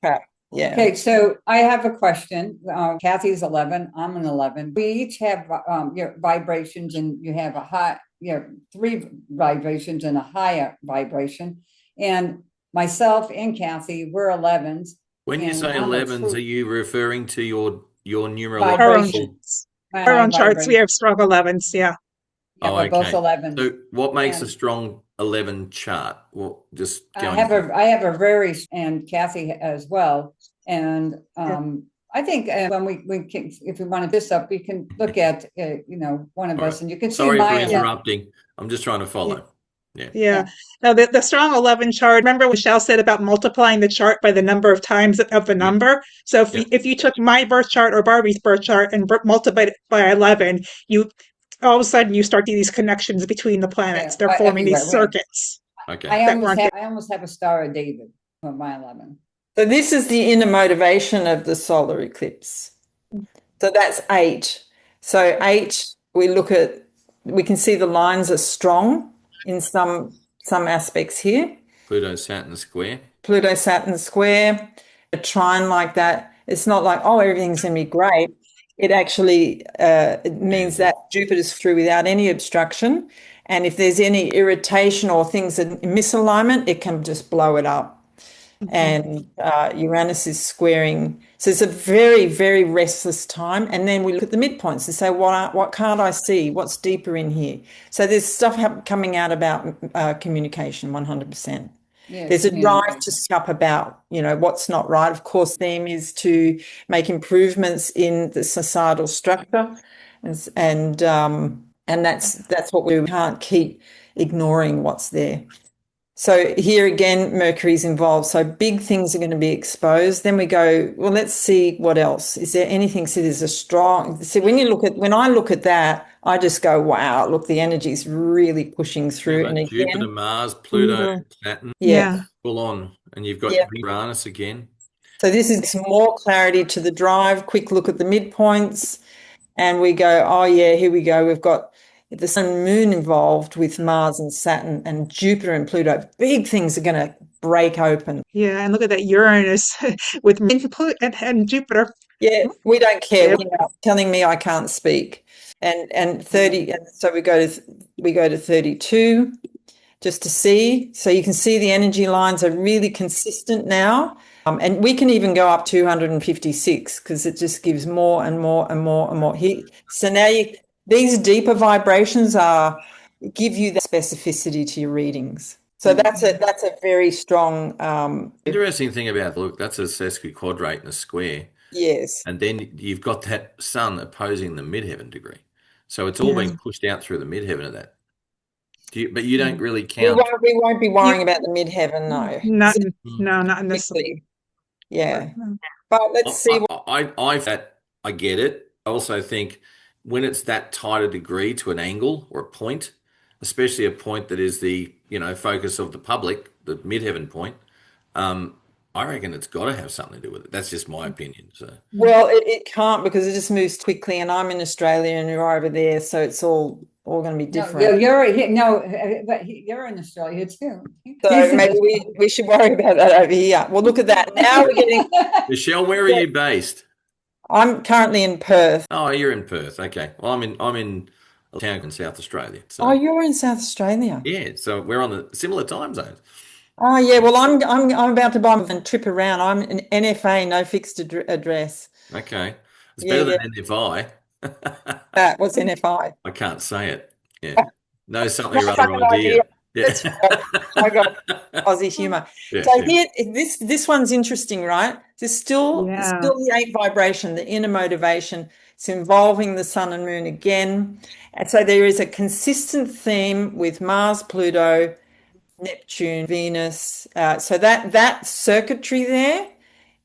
crap. Yeah. Okay, so I have a question. Kathy's 11. I'm an 11. We each have your vibrations, and you have a high, 3 vibrations and a higher vibration. And myself and Kathy, we're 11s. When you say 11s, are you referring to your numerological? Our own charts, we have strong 11s. Yeah. Yeah, we're both 11. So what makes a strong 11 chart? Well, just I have a very, and Kathy as well. And I think when we can, if we wanted this up, we can look at one of us, and you can see. Sorry for interrupting. I'm just trying to follow. Yeah. Now the strong 11 chart. Remember what Michele said about multiplying the chart by the number of times of the number. So if you took my birth chart or Barbie's birth chart and multiplied it by 11, all of a sudden you start these connections between the planets. They're forming these circuits. Okay. I almost have a Star of David for my 11. So this is the inner motivation of the solar eclipse. So that's 8. So 8, we can see the lines are strong in some aspects here. Pluto-Saturn square. Pluto-Saturn square. A trine like that, it's not like, everything's going to be great. It actually it means that Jupiter's through without any obstruction. And if there's any irritation or things in misalignment, it can just blow it up. And Uranus is squaring. So it's a very, very restless time. And then we look at the midpoints and say, what can't I see? What's deeper in here? So there's stuff coming out about communication, 100%. Yes, there's a drive to speak up about, what's not right. Of course, the theme is to make improvements in the societal structure, and that's what we can't keep ignoring what's there. So here again, Mercury's involved. So big things are going to be exposed. Then we go, well, let's see what else. Is there anything? So there's a strong. See, when I look at that, I just go, wow, look, the energy's really pushing through. And again, Jupiter, Mars, Pluto, Saturn. Yeah. Full on. And you've got Uranus again. So this is more clarity to the drive. Quick look at the midpoints. And we go, here we go. We've got, if the sun and moon involved with Mars and Saturn and Jupiter and Pluto, big things are going to break open. Yeah, and look at that Uranus with and Jupiter. Yeah, we don't care. Yep. You're telling me I can't speak. And 30, and so we go to 32 just to see. So you can see the energy lines are really consistent now. And we can even go up 256 because it just gives more and more and more and more. So now these deeper vibrations give you the specificity to your readings. So that's a very strong. Interesting thing about, look, that's a sesquiquadrate and a square. Yes. And then you've got that sun opposing the midheaven degree. So it's all being pushed out through the midheaven of that. But you don't really count. We won't be worrying about the midheaven, no. Not in this. Yeah. But let's see. I get it. I also think when it's that tight a degree to an angle or a point, especially a point that is the, focus of the public, the midheaven point, I reckon it's got to have something to do with it. That's just my opinion. So, well, it can't because it just moves quickly, and I'm in Australia and you're over there, so it's all going to be different. But you're in Australia too. So maybe we should worry about that over here. Well, look at that. Now we're getting. Michelle, where are you based? I'm currently in Perth. Oh, you're in Perth. Okay. Well, I'm in a town in South Australia. So. Oh, you're in South Australia. Yeah. So we're on the similar time zones. Oh yeah, well I'm about to buy a trip around. I'm an NFA, no fixed address. Okay, it's better than NFI. What's NFI? I can't say it. Yeah, no something or other idea. Yeah. I got Aussie humour. Yeah, so here, this one's interesting, right? It's still the 8th vibration, the inner motivation. It's involving the sun and moon again, and so there is a consistent theme with Mars, Pluto, Neptune, Venus. So that circuitry there,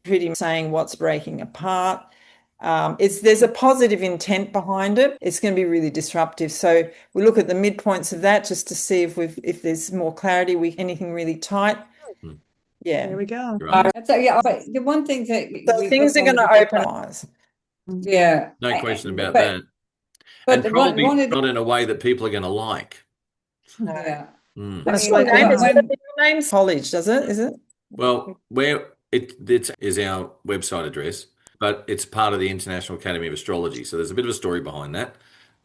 pretty much saying what's breaking apart. There's a positive intent behind it. It's going to be really disruptive. So we look at the midpoints of that just to see if there's more clarity. Anything really tight. Yeah, there we go. Right. But the one thing that things are going to open eyes. Yeah, no question about that. But and probably not in a way that people are going to like. No. Yeah. What's your name? Your name's college, does it? Is it? Well, it is our website address, but it's part of the International Academy of Astrology. So there's a bit of a story behind that.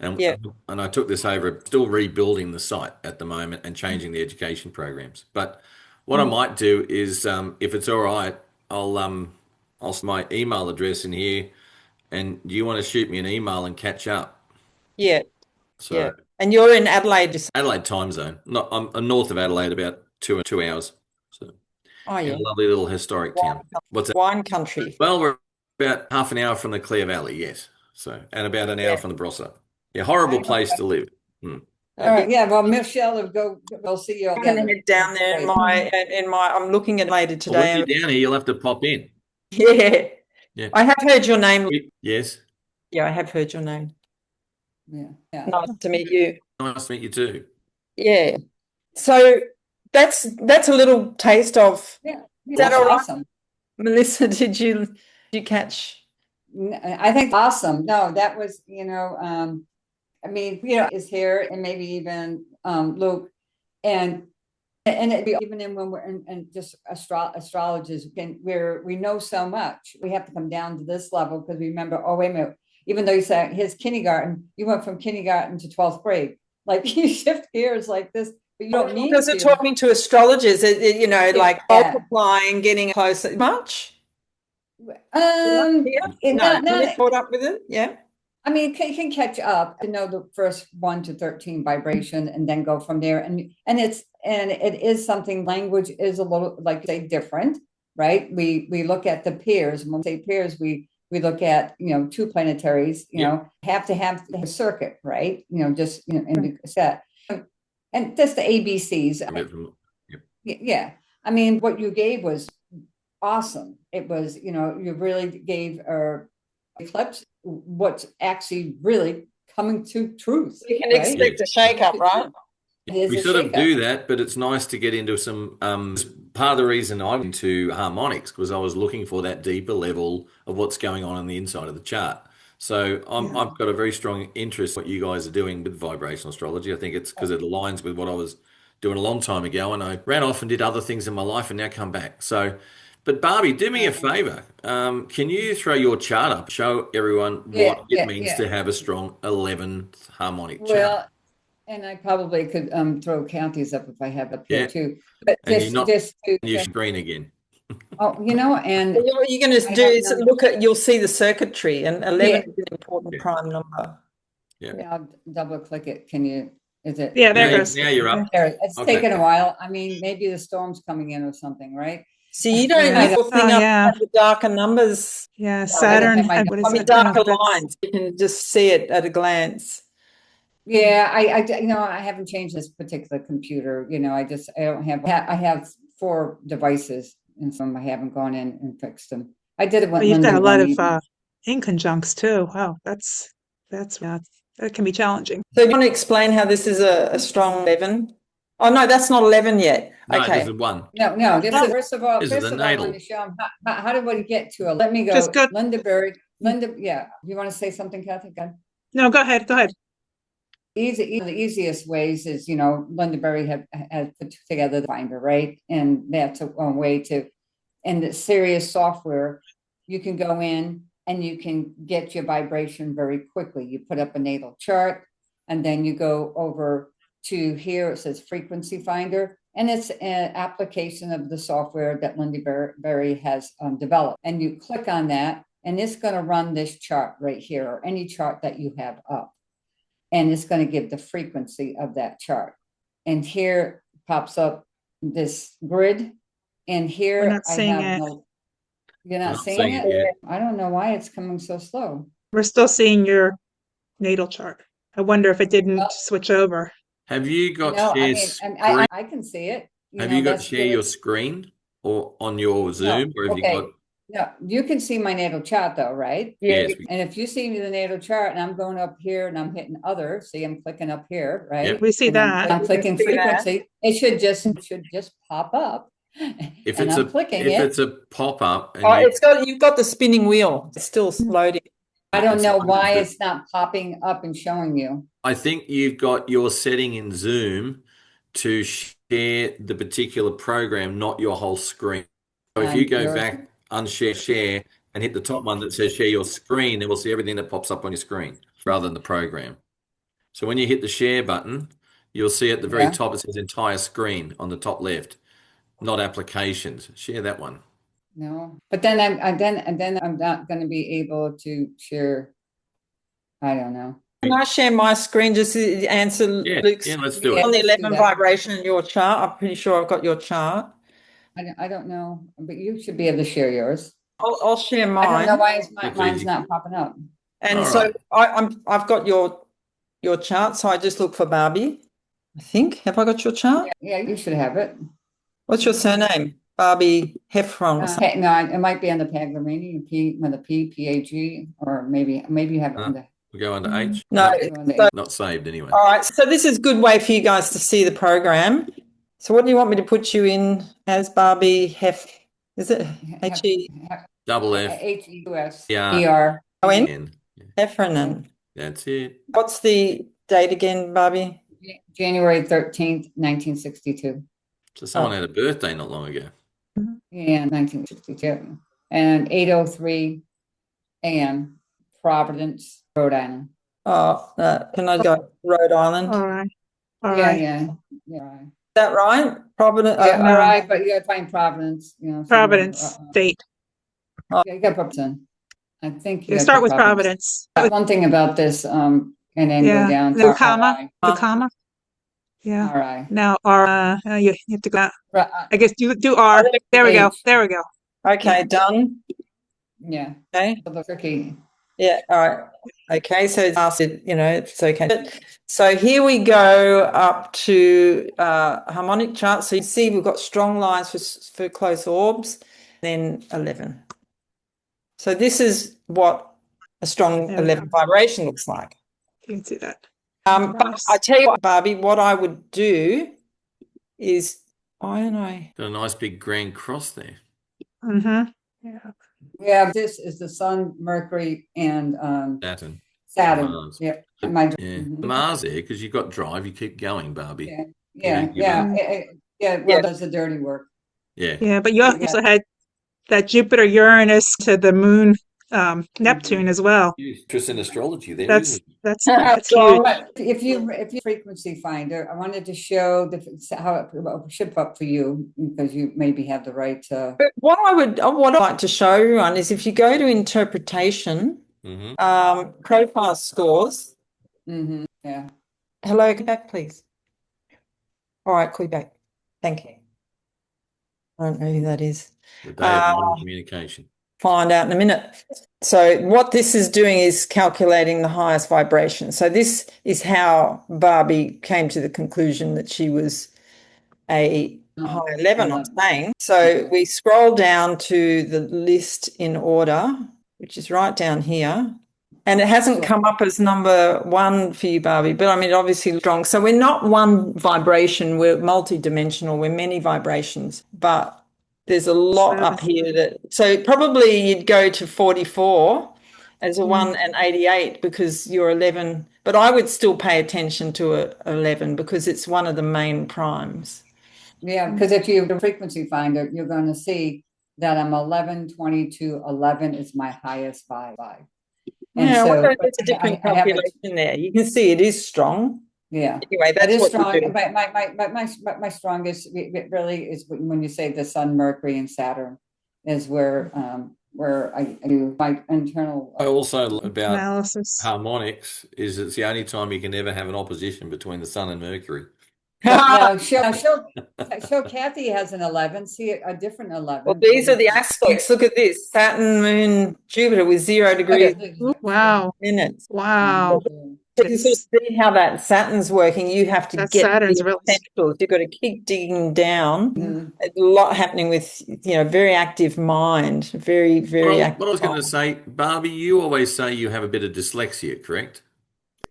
And I took this over, still rebuilding the site at the moment and changing the education programs. But what I might do is, if it's all right, I'll my email address in here, and do you want to shoot me an email and catch up? Yeah. So. Yeah. And you're in Adelaide. Adelaide time zone. I'm north of Adelaide, about 2 hours. So, oh yeah, a lovely little historic town. What's that? Wine country. Well, we're about half an hour from the Clear Valley, yes. So, and about an hour from the Barossa. Yeah, horrible place to live. All right. Yeah. Well, Michelle, we'll see you. I'm going to head down there I'm looking at it later today. Well, when you're down here, you'll have to pop in. Yeah. I have heard your name. Yes. Yeah, I have heard your name. Yeah. Nice to meet you. Nice to meet you too. Yeah. So that's a little taste of. Yeah. Is that all right? Awesome. Melissa, did you catch? I think awesome. No, that was, is here, and maybe even Luke, and it be even in when we're in just astrologers, we know so much. We have to come down to this level because we remember. Oh, wait a minute. Even though you said his kindergarten, you went from kindergarten to 12th grade. Like you shift gears like this, but you don't need because to. Because we're talking to astrologers, like multiplying, getting closer. Much. Not caught up with it. Yeah. I mean, you can catch up to know the first 1 to 13 vibration, and then go from there. And it is something. Language is a little, like say, different, right? We look at the pairs. When we say pairs, we look at, 2 planetaries, have to have a circuit, right? In the set. And just the ABCs. Yeah. I mean, what you gave was awesome. It was, you really gave eclipse what's actually really coming to truth. You can expect a shake-up, right? We sort of do that, but it's nice to get into some part of the reason I'm into harmonics, because I was looking for that deeper level of what's going on the inside of the chart. So Yeah. I've got a very strong interest in what you guys are doing with vibrational astrology. I think it's because it aligns with what I was doing a long time ago, and I ran off and did other things in my life and now come back. So, but Barbie, do me a favor. Can you throw your chart up, show everyone what it means to have a strong 11th harmonic chart? Well, and I probably could throw counties up if I have up here Yeah. too. But And just you're not just to on your screen again. oh, and What you're going to I do don't is know. look at, you'll see the circuitry, and 11 Yeah. is an important prime number. Yeah. I'll double click it. Can you? Is it? Yeah, there it Now, goes. now you're up. There, it's Okay. taken a while. I mean, maybe the storm's coming in or something, right? So you don't Yeah. have your thing Oh, up yeah. at the darker numbers. Yeah, I Saturn. don't have my- What is I mean, it? I don't know darker if that's- lines. You can just see it at a glance. Yeah, I haven't changed this particular computer. I don't have. I have 4 devices, and some I haven't gone in and fixed them. I did it when But you've got Linda a lot one of evening. inconjuncts too. Wow, yeah, that can be challenging. So you want to explain how this is a strong 11? Oh, no, that's not 11 yet. No, Okay. this is 1. No. This is first of all. This is the I natal. want to show them how did we get to it. Let me go. Just go- Linda Berry. Linda, yeah. You want to say something, Kathy? Go. No, go ahead. Go ahead. The easiest ways is, Linda Berry has put together the finder, right? And that's a way to, and the serious software, you can go in and you can get your vibration very quickly. You put up a natal chart, and then you go over to here, it says frequency finder, and it's an application of the software that Linda Berry has developed. And you click on that, and it's going to run this chart right here, or any chart that you have up. And it's going to give the frequency of that chart. And here pops up this grid. And here We're not seeing it. You're not seeing seeing it? it yet. I don't know why it's coming so slow. We're still seeing your natal chart. I wonder if it didn't Well- switch over. Have you got No, share I mean, screen? I can see it. Have you got that's share really- your screen or on your Zoom, or have you okay. got? No, you can see my natal chart though, right? Yes. And if you see the natal chart and I'm going up here and I'm hitting other, see, I'm clicking up here, right? Yep. We see And then that. I'm clicking We can see that. frequency. It should just pop up. If And it's I'm clicking if it. it's a pop up, and Oh, you, you've got the spinning wheel. It's still loading. I don't it's know on why Zoom. it's not popping up and showing you. I think you've got your setting in Zoom to share the particular program, not your whole screen. So if you go You're- back, unshare, share, and hit the top one that says share your screen, then we'll see everything that pops up on your screen rather than the program. So when you hit the share button, you'll see at the very Yeah. top it says entire screen on the top left, not applications. Share that one. No, but then I'm not going to be able to share. I don't know. Can I share my screen just to answer Yeah, Luke's yeah, let's do Yeah. it. on the let's do 11 that. vibration in your chart? I'm pretty sure I've got your chart. I don't know, but you should be able to share yours. I'll share I don't know mine. why Looks mine's easy. not popping up. And All so right. I've got your chart. So I just look for Barbie. I think. Have I got your chart? Yeah, you should have it. What's your surname? Barbie Heffron or something. No, it might be on the Paglamini, P with a P-A-G, or maybe you have it Huh? on the. We go under H. No. So, Not saved anyway. all right. So this is a good way for you guys to see the program. So what do you want me to put you in as Barbie Heff? Is it H-E? Double F. H-E-U-S-E-R. O-N? N. Yeah, Heffernan. that's it. What's the date again, Barbie? January 13th, 1962. So someone had a birthday not long ago. Yeah, 1962. And 8:03 a.m. Providence, Rhode Island. Oh, can I go Rhode Island? All right. All Yeah, right. yeah, yeah. Right. Is that right? Providence. Yeah, no. all right, but you gotta find Providence, somewhere, Providence State. Yeah, you got Providence. I think You gotta start put with Providence. One thing about this, and then Yeah. go down The to comma. The comma. Yeah. RI. Now R. You have to go. Right, I guess do R. There we go. H. There we go. Okay, done. yeah, Okay. so the tricky. Yeah, all right. Okay, so it's asked, it's okay. So here we go up to harmonic chart. So you see we've got strong lines for close orbs, then 11. So this is what a strong There we 11 vibration looks like. You can see that. But Nice. I tell you what, Barbie, what I would do is, I don't know. Got a nice big grand cross there. Mm-hmm. Yeah. Yeah, this is the Sun, Mercury, and Saturn. Mars. Yeah, Mars there, because you've got drive, you keep going, Barbie. Yeah. Well, that's the dirty work. Yeah, but you also had that Jupiter, Uranus to the moon, Neptune as well. Interesting astrology there, isn't it? That's huge. But if you frequency finder, I wanted to show how it should up for you, because you maybe have the right to. But what I'd like to show everyone is if you go to interpretation, profile scores. Yeah. Hello, go back, please. All right, call you back. Thank you. I don't know who that is. The day of modern communication. Find out in a minute. So what this is doing is calculating the highest vibration. So this is how Barbie came to the conclusion that she was a high 11, I'm saying. So we scroll down to the list in order, which is right down here. And it hasn't come up as number 1 for you, Barbie, but I mean, obviously strong. So we're not one vibration, we're multidimensional, we're many vibrations, but there's a lot up here so probably you'd go to 44 as a 1 and 88 because you're 11, but I would still pay attention to 11 because it's one of the main primes. Yeah, because if you frequency finder, you're going to see that I'm 11, 22, 11 is my highest vibe. And yeah, so there's a different calculation there. You can see it is strong. Yeah. Anyway, that's what strong. you do. My strongest really is when you say the Sun, Mercury, and Saturn is where I do my internal. I also about analysis. Harmonics is it's the only time you can ever have an opposition between the Sun and Mercury. Now, show Kathy has an 11. See a different 11. Well, these are the aspects. Look at this: Saturn, Moon, Jupiter with 0 degrees. Wow! Minutes. Wow! To sort of see how that Saturn's working, you have to get Saturn's the really essentials. You've got to keep digging down. A lot happening with very active mind, very active. What I was going to say, Barbie, you always say you have a bit of dyslexia, correct?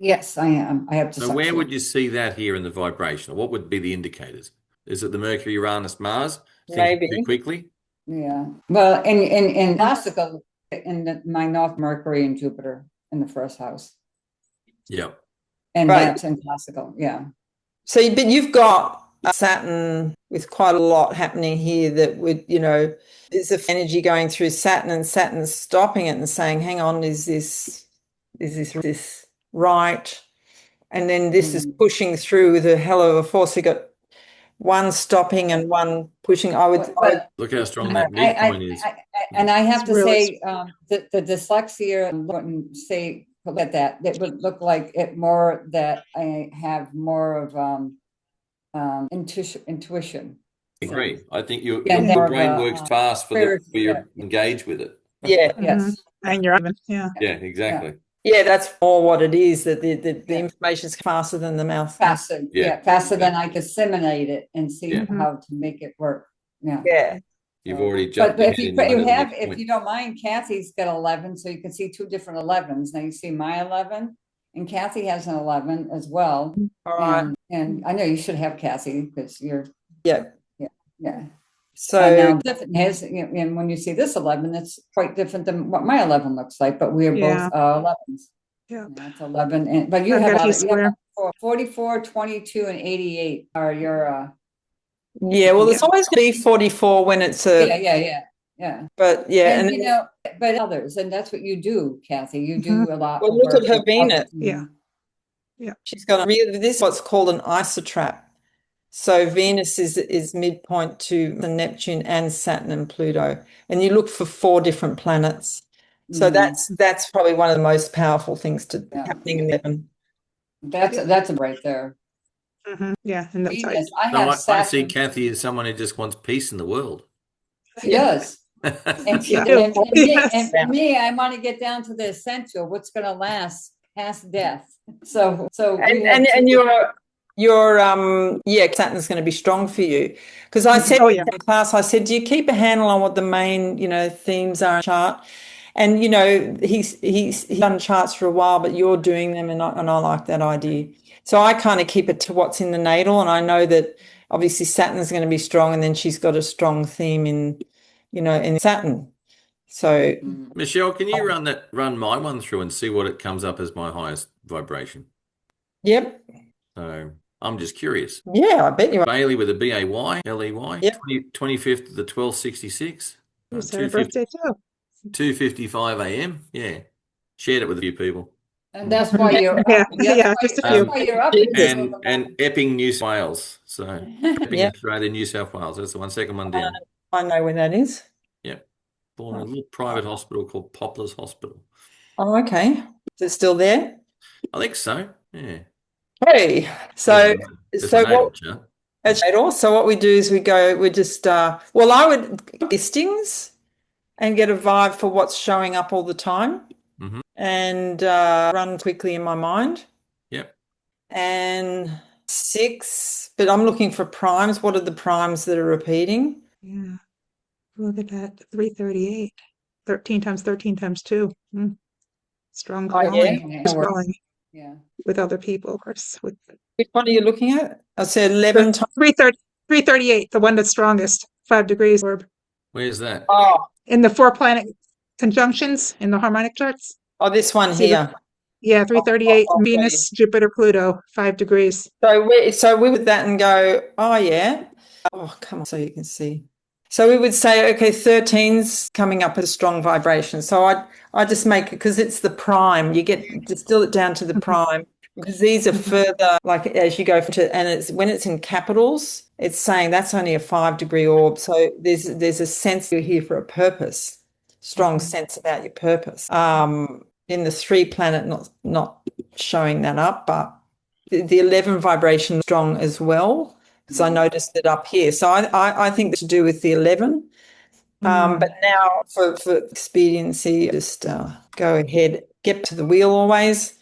Yes, I am. I have dyslexia. So where would you see that here in the vibration? What would be the indicators? Is it the Mercury, Uranus, Mars? Maybe too quickly. Yeah. Well, in classical, my North Mercury and Jupiter in the first house. Yeah. And that's in classical. Yeah. So, but you've got Saturn with quite a lot happening here that would, there's a energy going through Saturn and Saturn's stopping it and saying, hang on, is this right? And then this is pushing through with a hell of a force. You got one stopping and one pushing. Look how strong that midpoint is. And I have to say that the dyslexia, wouldn't say that it would look like it more that I have more of intuition. I agree. I think your brain works fast for you engage with it. Yeah. Yes. And you're even. Yeah. Yeah, exactly. Yeah, that's more what it is, that the information is faster than the mouth. Faster. Faster than I can assimilate it and see how to make it work. Yeah. Yeah. You've already jumped But if you don't mind, Kathy's got 11, so you can see 2 different 11s. Now you see my 11, and Kathy has an 11 as well. All right. And I know you should have Kathy because you're. Yeah. So now different and when you see this 11, it's quite different than what my 11 looks like. But we are both 11s. Yeah, that's 11. But you have 44, 22, and 88 are your. Yeah, well, there's always going to be 44 when it's a. Yeah. But and but others, and that's what you do, Kathy. You do a lot. Well, look at her Venus. Yeah. She's got this is what's called an isotrap. So Venus is midpoint to the Neptune and Saturn and Pluto, and you look for 4 different planets. So that's probably one of the most powerful things happening in heaven. That's right there. Yeah, and Venus, I see Kathy as someone who just wants peace in the world. She does. And me, I want to get down to the essential. What's going to last past death? So your Saturn's going to be strong for you, because I said in class, I said, do you keep a handle on what the main themes are in the chart? And he's done charts for a while, but you're doing them, and I like that idea. So I kind of keep it to what's in the natal, and I know that obviously Saturn's going to be strong, and then she's got a strong theme in Saturn. So, Michelle, can you run my one through and see what it comes up as my highest vibration? yep. So I'm just curious. Yeah, I bet you are. Bailey with a B-A-Y, L-E-Y, Yep. 25th of the 1266. You had a birthday too. 2:55 a.m. Yeah. Shared it with a few people. And that's why you're up. Yeah, just a few. That's why you're up. And Epping, New South Wales. So Epping, Yep. Australia, New South Wales. That's the one, second one down. I know where that is. Yep. Born in a little private hospital called Poplars Hospital. Oh, okay. Is it still there? I think so. Yeah. Hey, so There's a natal chart. So what we do is we just I would listings and get a vibe for what's showing up all the time, and run quickly in my mind. Yep. And 6, but I'm looking for primes. What are the primes that are repeating? Yeah. Look at that. 338. 13 times 13 times 2. Strong Oh, yeah. growing. Yeah. With other people, of course. With Which one are you looking at? I said 11 times. 338, the one that's strongest. 5 degrees orb. Where's that? Oh, In the 4 planet conjunctions in the harmonic charts. this one See here. Yeah, 338 Oh, Venus, Jupiter, Pluto, 5 degrees. So we would that and go, oh yeah. Oh, come on, so you can see. So we would say, okay, 13's coming up at a strong vibration. So I just make it because it's the prime. You distill it down to the prime because these are further, like as you go to, and it's when it's in capitals, it's saying that's only a 5-degree orb. So there's a sense you're here for a purpose, strong sense about your purpose. In the 3 planet, not showing that up, but the 11 vibration is strong as well. Because I noticed it up here. So I think it's to do with the 11. But now for expediency, just go ahead, get to the wheel always,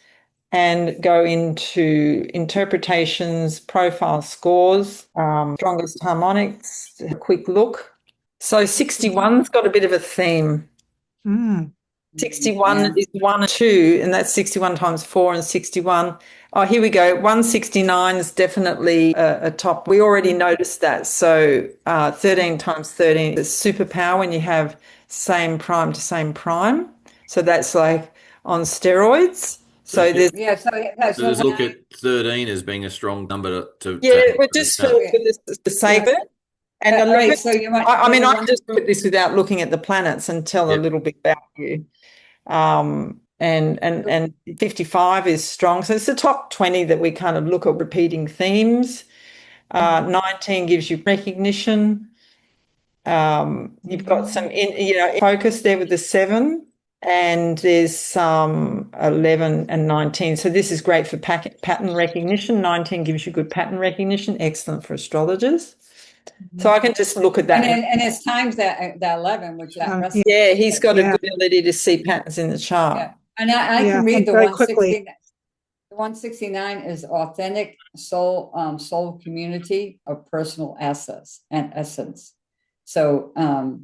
and go into interpretations, profile scores, strongest harmonics, a quick look. So 61's got a bit of a theme. 61 is 1 and 2, and that's 61 times 4 and 61. Oh, here we go. 169 is definitely a top. We already noticed that. So 13 times 13 is superpower when you have same prime to same prime. So that's like on steroids. So there's so there's look at 13 as being a strong number to we're just for the sake of it. And I just look at this without looking at the planets and tell a little bit about you. And 55 is strong. So it's the top 20 that we kind of look at repeating themes. 19 gives you recognition. You've got some focus there with the 7, and there's some 11 and 19. So this is great for pattern recognition. 19 gives you good pattern recognition, excellent for astrologers. So I can just look at that. And it's times that 11, which he's got a good ability to see patterns in the chart. Yeah. And I can read the 169. The 169 is authentic soul community of personal essence and essence. So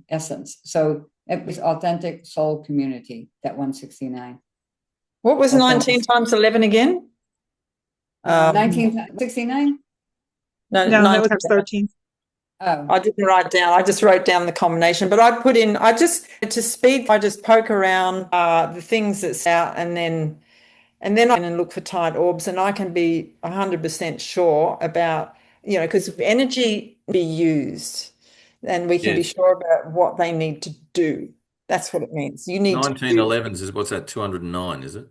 essence. So it was authentic soul community, that 169. What was 19 times 11 again? 1969? No, that was 13. Oh. I didn't write down. I just wrote down the combination, but I put in. I just poke around the things that's out, and then I can look for tight orbs, and I can be 100% sure about because energy be used, and we can be sure about what they need to do. That's what it means. You need 1911s is what's that? 209, is it?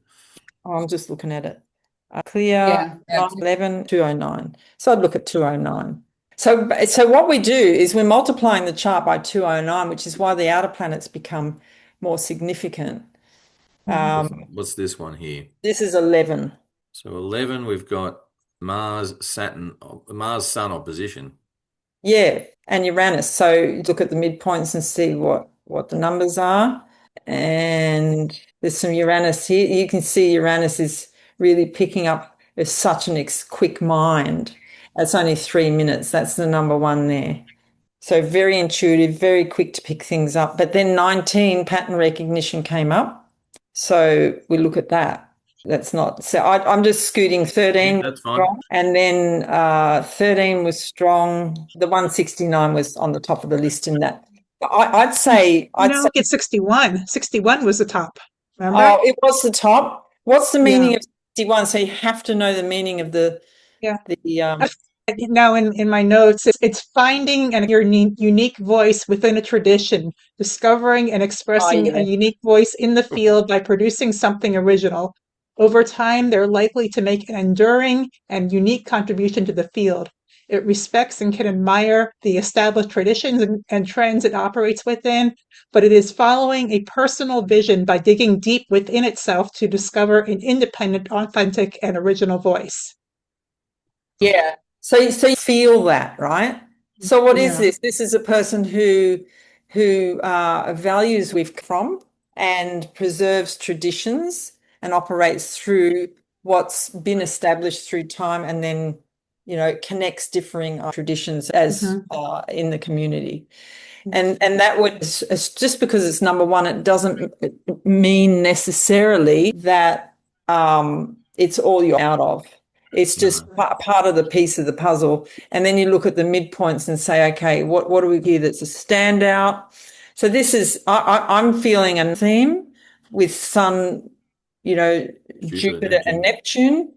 Oh, I'm just looking at it. Clear 11 209. So I'd look at 209. So what we do is we're multiplying the chart by 209, which is why the outer planets become more significant. What's this one here? This is 11. So 11, we've got Mars, Sun opposition. Yeah, and Uranus. So you look at the midpoints and see what the numbers are. And there's some Uranus here. You can see Uranus is really picking up with such an quick mind. It's only 3 minutes. That's the number 1 there. So very intuitive, very quick to pick things up. But then 19, pattern recognition came up. So we look at that. That's not, so I'm just scooting 13. That's fine. Strong, and then 13 was strong. The 169 was on the top of the list in that I'd say, No, it's 61. 61 was the top. Remember? oh, it was the top. What's the meaning Yeah. of 61? So you have to know the meaning of the Yeah. the Now, in my notes, it's finding your unique voice within a tradition, discovering and expressing a yeah. unique voice in the field by producing something original. Over time, they're likely to make an enduring and unique contribution to the field. It respects and can admire the established traditions and trends it operates within, but it is following a personal vision by digging deep within itself to discover an independent, authentic, and original voice. Yeah. So you feel that, right? So what is Yeah. this? This is a person who values we've from and preserves traditions and operates through what's been established through time, and then connects differing traditions as in the community. And that would, it's just because it's number one, it doesn't mean necessarily that it's all you're out of. It's just part of the piece of the puzzle. And then you look at the midpoints and say, okay, what do we hear that's a standout? So this is, I'm feeling a theme with Sun, Jupiter and Neptune.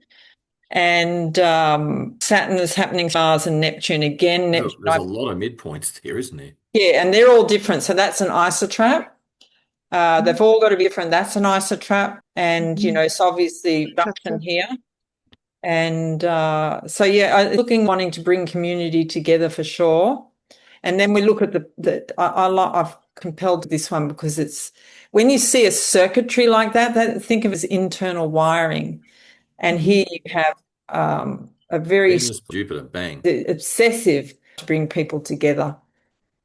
And Saturn is happening, Mars and Neptune again. There's a lot of midpoints here, isn't there? Yeah, and they're all different. So that's an isotrap. They've all got to be different. That's an isotrap. And, it's obviously reduction here. And so, yeah, wanting to bring community together for sure. And then we look at I've compelled this one because it's, when you see a circuitry like that, think of it as internal wiring. And here you have a very Venus, Jupiter, bang. obsessive to bring people together.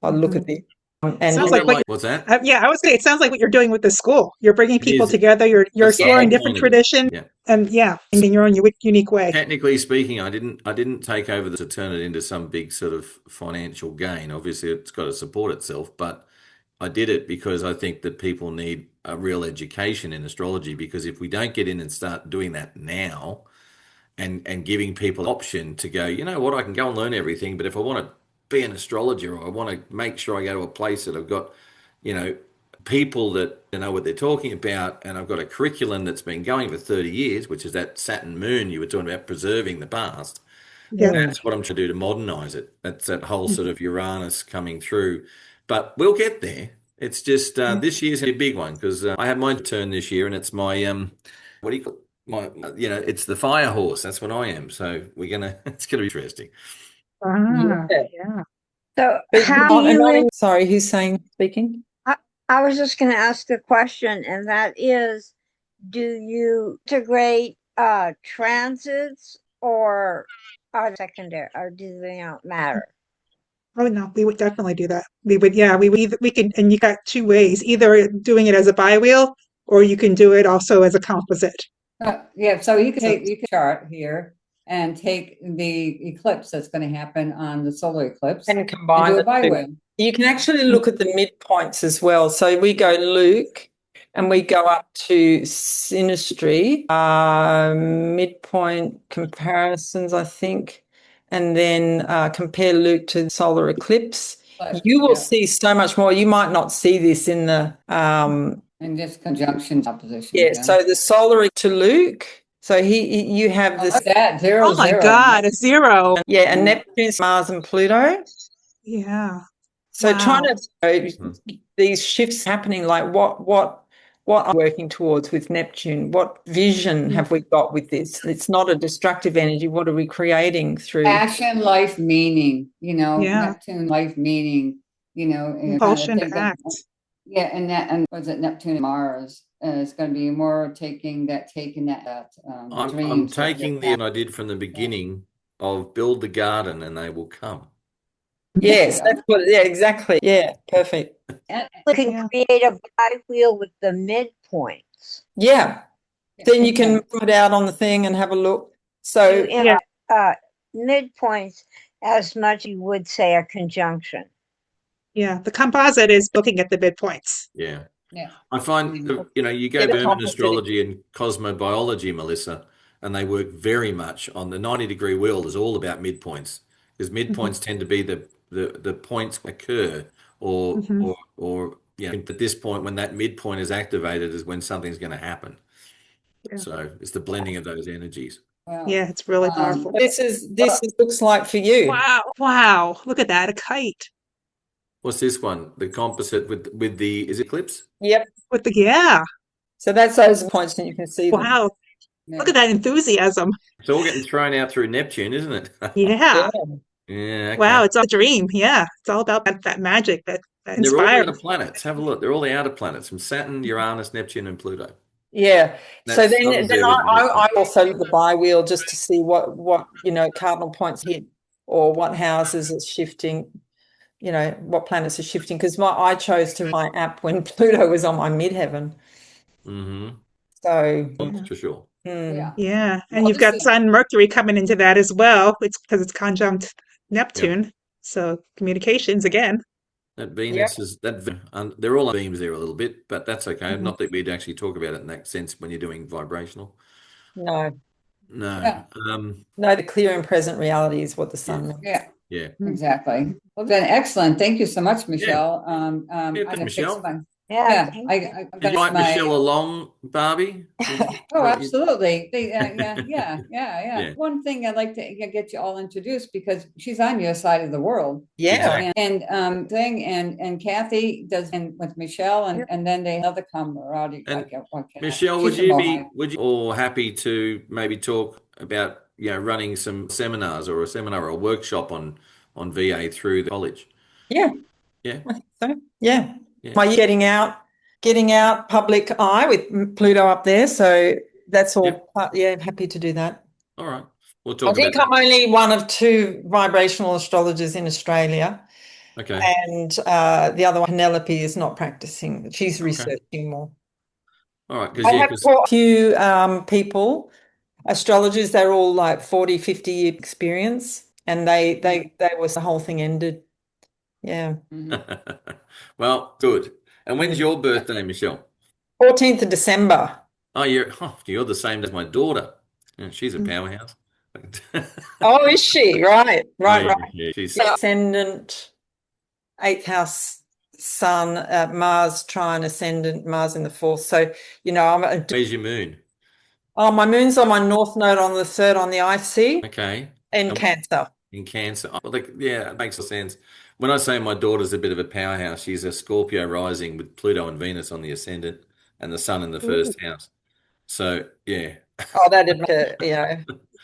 I look at this. And sounds like what's that? Yeah, I would say it sounds like what you're doing with the school. You're bringing people together. You're exploring different traditions, and in your own unique way. Technically speaking, I didn't take over to turn it into some big sort of financial gain. Obviously, it's got to support itself, but I did it because I think that people need a real education in astrology. Because if we don't get in and start doing that now, and giving people an option to go, you know what, I can go and learn everything, but if I want to be an astrologer, or I want to make sure I go to a place that I've got, people that know what they're talking about, and I've got a curriculum that's been going for 30 years, which is that Saturn moon you were talking about, preserving the past. Yeah. That's what I'm trying to do to modernize it. That's that whole sort of Uranus coming through. But we'll get there. It's just this year's a big one because I had my turn this year, and it's my what do you call it? It's the fire horse. That's what I am. So it's gonna be interesting. Yeah. So how do you? Sorry, who's speaking? I was just going to ask a question, and that is, do you integrate transits or are secondary, or do they not matter? Oh no, we would definitely do that. We would, we can, and you got two ways: either doing it as a bi-wheel, or you can do it also as a composite. So you can chart here and take the eclipse that's going to happen on the solar eclipse and combine do a bi-wheel. You can actually look at the midpoints as well. So we go Luke and we go up to Synastry, midpoint comparisons, I think, and then compare Luke to the solar eclipse. You will see so much more. You might not see this in the in just conjunction opposition. Yeah, so the solar to Luke. So you have this that zero. Oh my God, a zero. Yeah, and Neptune, Mars, and Pluto. Yeah. So trying to these shifts happening, like what I'm working towards with Neptune, what vision have we got with this? It's not a destructive energy. What are we creating through passion, life, meaning? Neptune, life, meaning. Impulsion to act. And was it Neptune and Mars? It's going to be more taking that I'm taking the I did from the beginning of build the garden and they will come. Yes, that's what. Yeah, exactly. Yeah, perfect. And we can create a bi-wheel with the midpoints. Yeah, then you can put it out on the thing and have a look. So midpoints as much you would say a conjunction. Yeah, the composite is looking at the midpoints. Yeah. I find you go Burman astrology and cosmobiology, Melissa, and they work very much on the 90-degree wheel is all about midpoints, because midpoints tend to be the points occur or Mhm. or at this point when that midpoint is activated is when something's going to happen. Yeah. So it's the blending of those energies. Wow. Yeah, it's really powerful. Looks like for you. Wow. Wow. Look at that. A kite. What's this one? The composite with the is it eclipse? Yep. With the, yeah. So that's those points, and you can see them. Wow. Yeah. Look at that enthusiasm. It's all getting thrown out through Neptune, isn't it? Yeah. Yeah, okay. Wow. It's a dream. Yeah. It's all about that magic that They're all the inspires. outer planets. Have a look. They're all the outer planets from Saturn, Uranus, Neptune, and Pluto. Yeah. So That's then obviously I also look at the bi-wheel just to see what cardinal points hit or what houses it's shifting, what planets are shifting. Because I chose to my app when Pluto was on my midheaven. Mm-hmm. So That's for sure. Yeah. Yeah. And Well, you've this got is- Sun, Mercury coming into that as well. It's because it's conjunct Neptune. So communications again. That Venus is they're all on beams there a little bit, but that's okay. Mhm. Not that we'd actually talk about it in that sense when you're doing vibrational. no, No. Yeah. the clear and present reality is what the sun means. Yeah, Yeah. exactly. Well, then, excellent. Thank you so much, Michelle. I'm thanks, gonna Michelle. fix my. Yeah. Yeah, thank I'm Did you gonna invite my. Michelle along, Barbie? Oh, absolutely. Yeah. Yeah. One thing I'd like to get you all introduced because she's on your side of the world. Yeah. Exactly. And Kathy does with Michelle and then they have another camaraderie. And What can I- Michelle, she's from Ohio. would you all happy to maybe talk about running some seminars or a seminar or a workshop on VA through the college? Yeah. Yeah. I think so. Yeah. Yeah. My getting out public eye with Pluto up there. So that's all. Happy to do that. All right. We'll I talk think about I'm only one of 2 vibrational astrologers in Australia. that. Okay. And the other one, Penelope, is not practicing. She's researching more. All right. I have taught a few people, astrologers, they're all like 40, 50 year experience. And they was the whole thing ended. Yeah. Well, good. And when's your birthday, Michelle? 14th of December. Oh, you're the same as my daughter. Yeah, she's a powerhouse. Oh, is she? Right. Yeah, she's Ascendant, 8th house sun, Mars trine ascendant, Mars in the 4th. So, Where's your moon? my moon's on my north node on the 3rd on the IC Okay. and Cancer. In Cancer. Well, it makes sense. When I say my daughter's a bit of a powerhouse, she's a Scorpio rising with Pluto and Venus on the ascendant and the sun in the 1st house. So, yeah. Oh, that'd make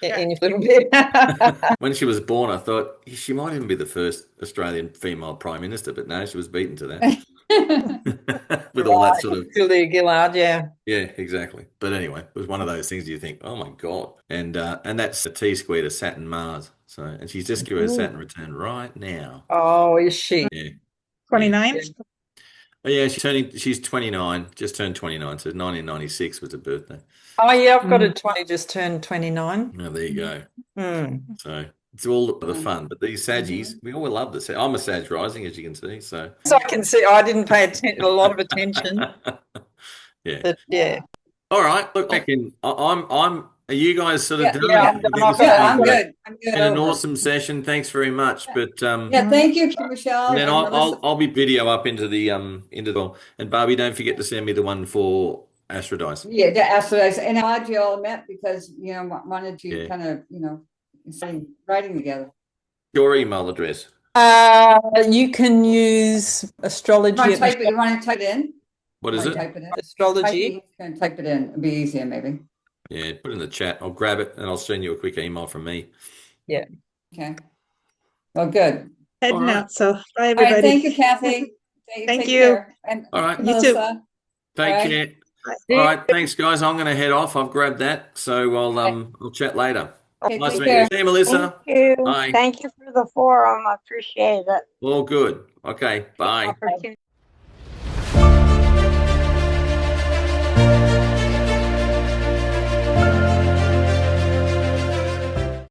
in a little bit. When she was born, I thought she might even be the first Australian female prime minister, but no, she was beaten to that. With all that sort of Julia Gillard, yeah. Yeah, exactly. But anyway, it was one of those things you think, oh my God. And that's a T square to Saturn Mars. So and she's just given her Saturn return right now. Oh, is she? Yeah. 29? Oh yeah, she's 29, just turned 29. So 1996 was her birthday. Oh yeah, I've got a 20, just turned 29. Oh, there you go. Mm. So it's all the fun. But these Saggies, we all love this. I'm a Sag rising, as you can see. So I can see I didn't pay a lot of attention. Yeah. But yeah. All right. Look, I'm. Are you guys sort of done? Yeah, I think this has I'm been good. I'm good. an awesome session. Thanks very much. But Yeah, thank you, Michelle. and then and Melissa. I'll be video up into the and Barbie, don't forget to send me the one for Astrodice. Yeah, that's what I said. And I'm glad you all met because wanted to Yeah. kind of start writing together. Your email address. You can use astrology. You want to type it in? What is it? Type it in. Astrology. Type it in. It'd be easier, maybe. Yeah, put it in the chat. I'll grab it and I'll send you a quick email from me. Yeah. Okay. Well, good. Heading All right. out. So bye, All everybody. right. Thank you, Kathy. Thank Take you. care. And All right. You too. Melissa. Take Bye. care. All right. Thanks, guys. I'm going to head off. I've grabbed that, so I'll chat later. Okay, Nice to take meet you. care. See you, Melissa. Thank you. Bye. Thank you for the forum. I appreciate it. All good. Okay. Bye. Opportunity.